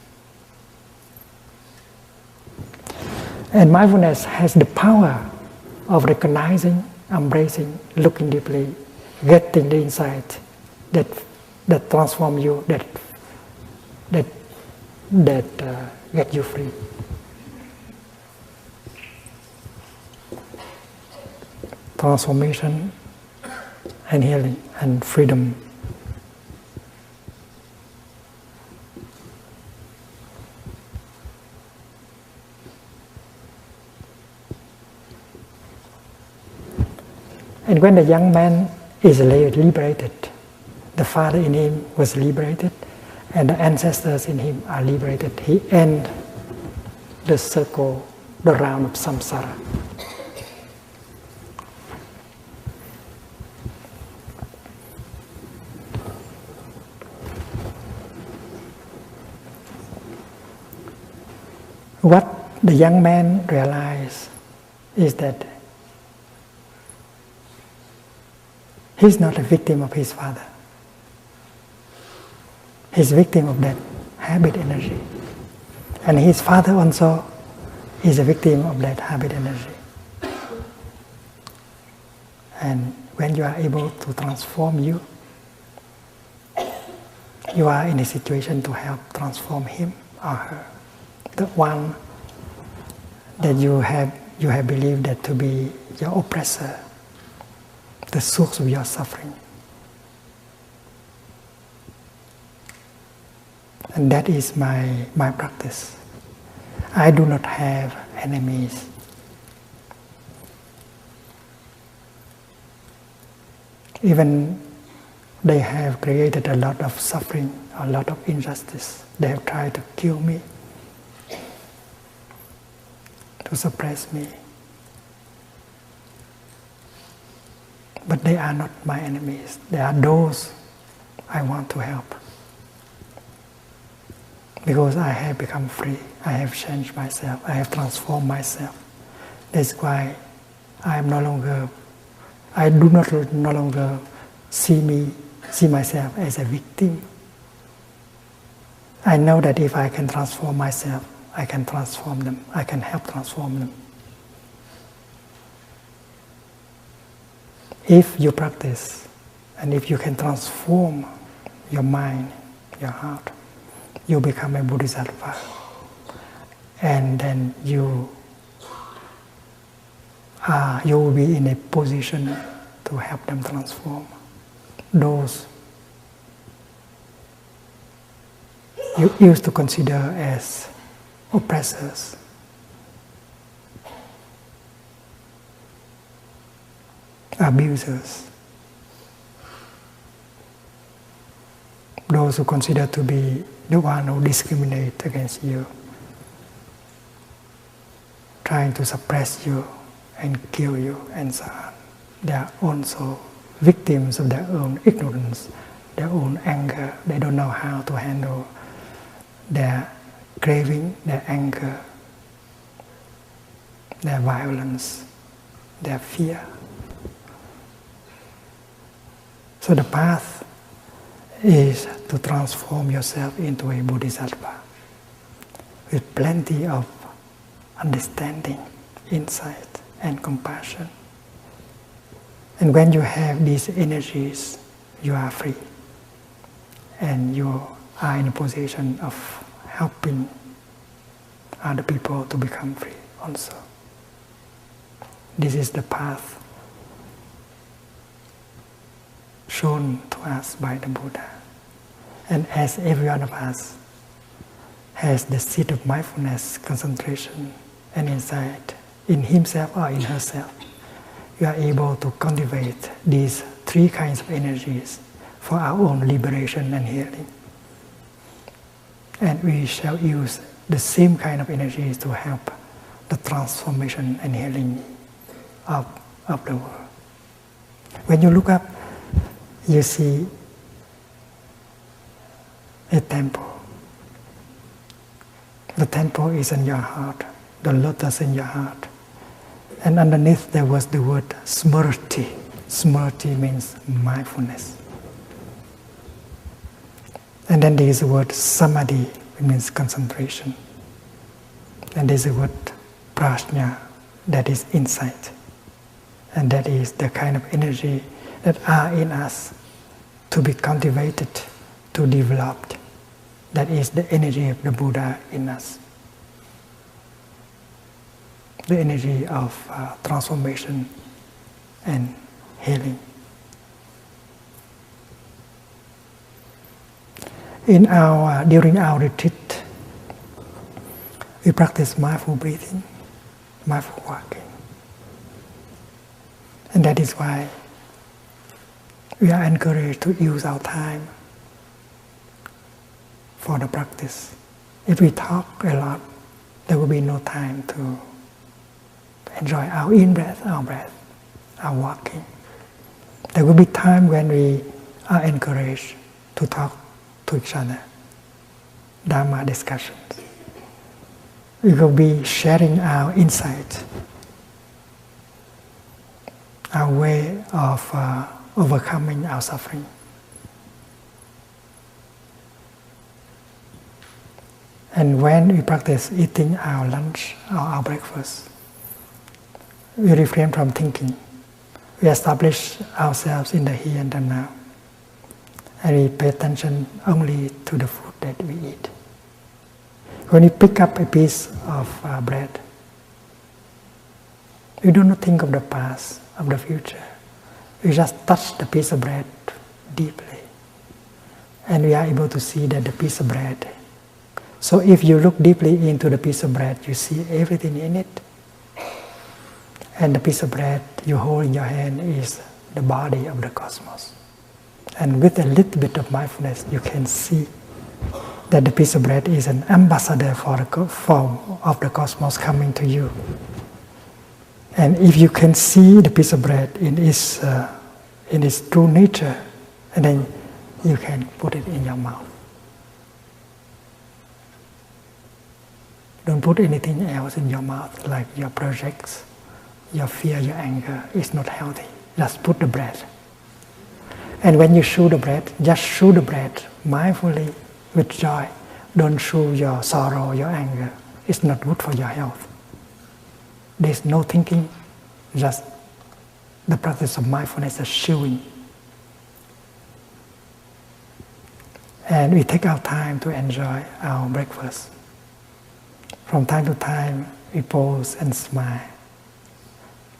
And mindfulness has the power of recognizing, embracing, looking deeply, getting the insight that transforms you, that get you free. Transformation and healing and freedom. And when the young man is liberated, the father in him was liberated, and the ancestors in him are liberated, he ends the circle, the round of samsara. What the young man realized is that he's not a victim of his father. He's a victim of that habit energy. And his father also is a victim of that habit energy. And when you are able to transform you are in a situation to help transform him or her. The one that you have believed that to be your oppressor, the source of your suffering. And that is my practice. I do not have enemies. Even they have created a lot of suffering, a lot of injustice. They have tried to kill me, to suppress me. But they are not my enemies. They are those I want to help. Because I have become free. I have changed myself. I have transformed myself. That's why I do not no longer see myself as a victim. I know that if I can transform myself, I can transform them. I can help transform them. If you practice, and if you can transform your mind, your heart, you become a bodhisattva. And then you will be in a position to help them transform. Those you used to consider as oppressors, abusers, those who consider to be the one who discriminate against you, trying to suppress you and kill you and so on. They are also victims of their own ignorance, their own anger. They don't know how to handle their craving, their anger, their violence, their fear. So the path is to transform yourself into a bodhisattva with plenty of understanding, insight, and compassion. And when you have these energies, you are free. And you are in a position of helping other people to become free also. This is the path shown to us by the Buddha. And as every one of us has the seed of mindfulness, concentration, and insight in himself or in herself, we are able to cultivate these three kinds of energies for our own liberation and healing. And we shall use the same kind of energies to help the transformation and healing of the world. When you look up, you see a temple. The temple is in your heart, the lotus in your heart. And underneath there was the word smrti. Smrti means mindfulness. And then there is the word samadhi, which means concentration. And there is the word prajna, that is insight. And that is the kind of energy that are in us to be cultivated, to develop. That is the energy of the Buddha in us. The energy of transformation and healing. During our retreat, we practice mindful breathing, mindful walking. And that is why we are encouraged to use our time for the practice. If we talk a lot, there will be no time to enjoy our in-breath, our breath, our walking. There will be time when we are encouraged to talk to each other, Dharma discussions. We will be sharing our insight, our way of overcoming our suffering. And when we practice eating our lunch or our breakfast, we refrain from thinking. We establish ourselves in the here and the now. And we pay attention only to the food that we eat. When you pick up a piece of bread, we do not think of the past, of the future. We just touch the piece of bread deeply. And we are able to see that the piece of bread. So if you look deeply into the piece of bread, you see everything in it. And the piece of bread you hold in your hand is the body of the cosmos. And with a little bit of mindfulness, you can see that the piece of bread is an ambassador for the form of the cosmos coming to you. And if you can see the piece of bread in its true nature, and then you can put it in your mouth. Don't put anything else in your mouth, like your projects, your fear, your anger. It's not healthy. Just put the bread. And when you chew the bread, just chew the bread mindfully with joy. Don't chew your sorrow, your anger. It's not good for your health. There's no thinking, just the practice of mindfulness is chewing. And we take our time to enjoy our breakfast. From time to time, we pause and smile.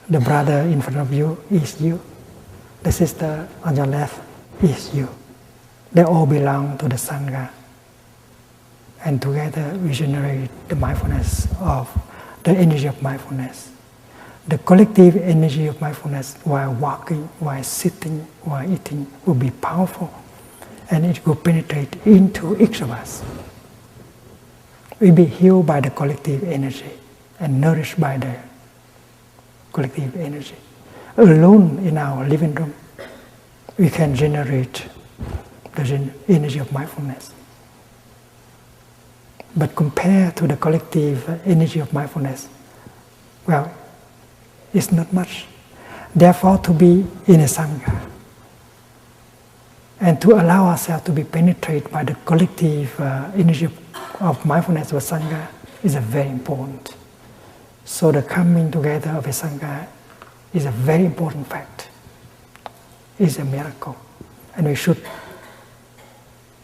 The brother in front of you is you. The sister on your left is you. They all belong to the Sangha. And together we generate the mindfulness of the energy of mindfulness. The collective energy of mindfulness while walking, while sitting, while eating will be powerful. And it will penetrate into each of us. We'll be healed by the collective energy and nourished by the collective energy. Alone in our living room, we can generate the energy of mindfulness. But compared to the collective energy of mindfulness, well, it's not much. Therefore, to be in a Sangha and to allow ourselves to be penetrated by the collective energy of mindfulness of Sangha is very important. So the coming together of a Sangha is a very important fact. It's a miracle. And we should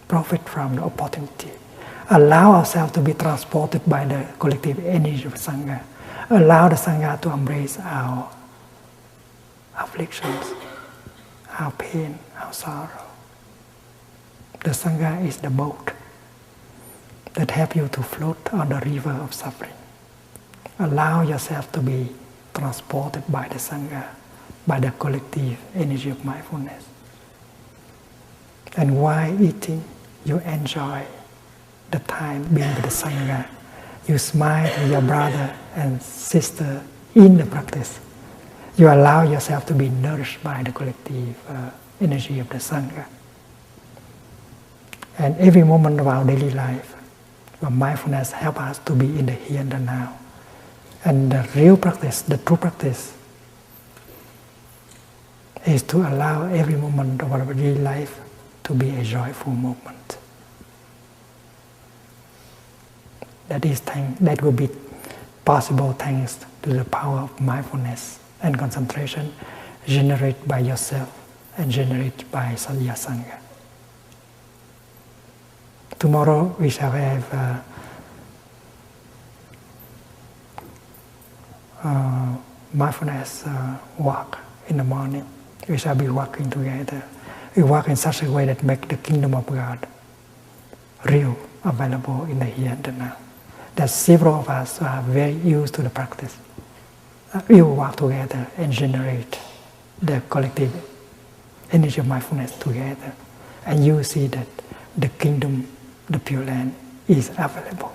profit from the opportunity. Allow ourselves to be transported by the collective energy of Sangha. Allow the Sangha to embrace our afflictions, our pain, our sorrow. The Sangha is the boat that helps you to float on the river of suffering. Allow yourself to be transported by the Sangha, by the collective energy of mindfulness. And while eating, you enjoy the time being with the Sangha. You smile to your brother and sister in the practice. You allow yourself to be nourished by the collective energy of the Sangha. And every moment of our daily life, mindfulness helps us to be in the here and the now. And the real practice, the true practice, is to allow every moment of our daily life to be a joyful moment. That will be possible thanks to the power of mindfulness and concentration generated by yourself and generated by your Sangha. Tomorrow we shall have mindfulness walk in the morning. We shall be walking together. We walk in such a way that makes the kingdom of God real, available in the here and the now. That several of us are very used to the practice. We will walk together and generate the collective energy of mindfulness together. And you will see that the kingdom, the Pure Land, is available.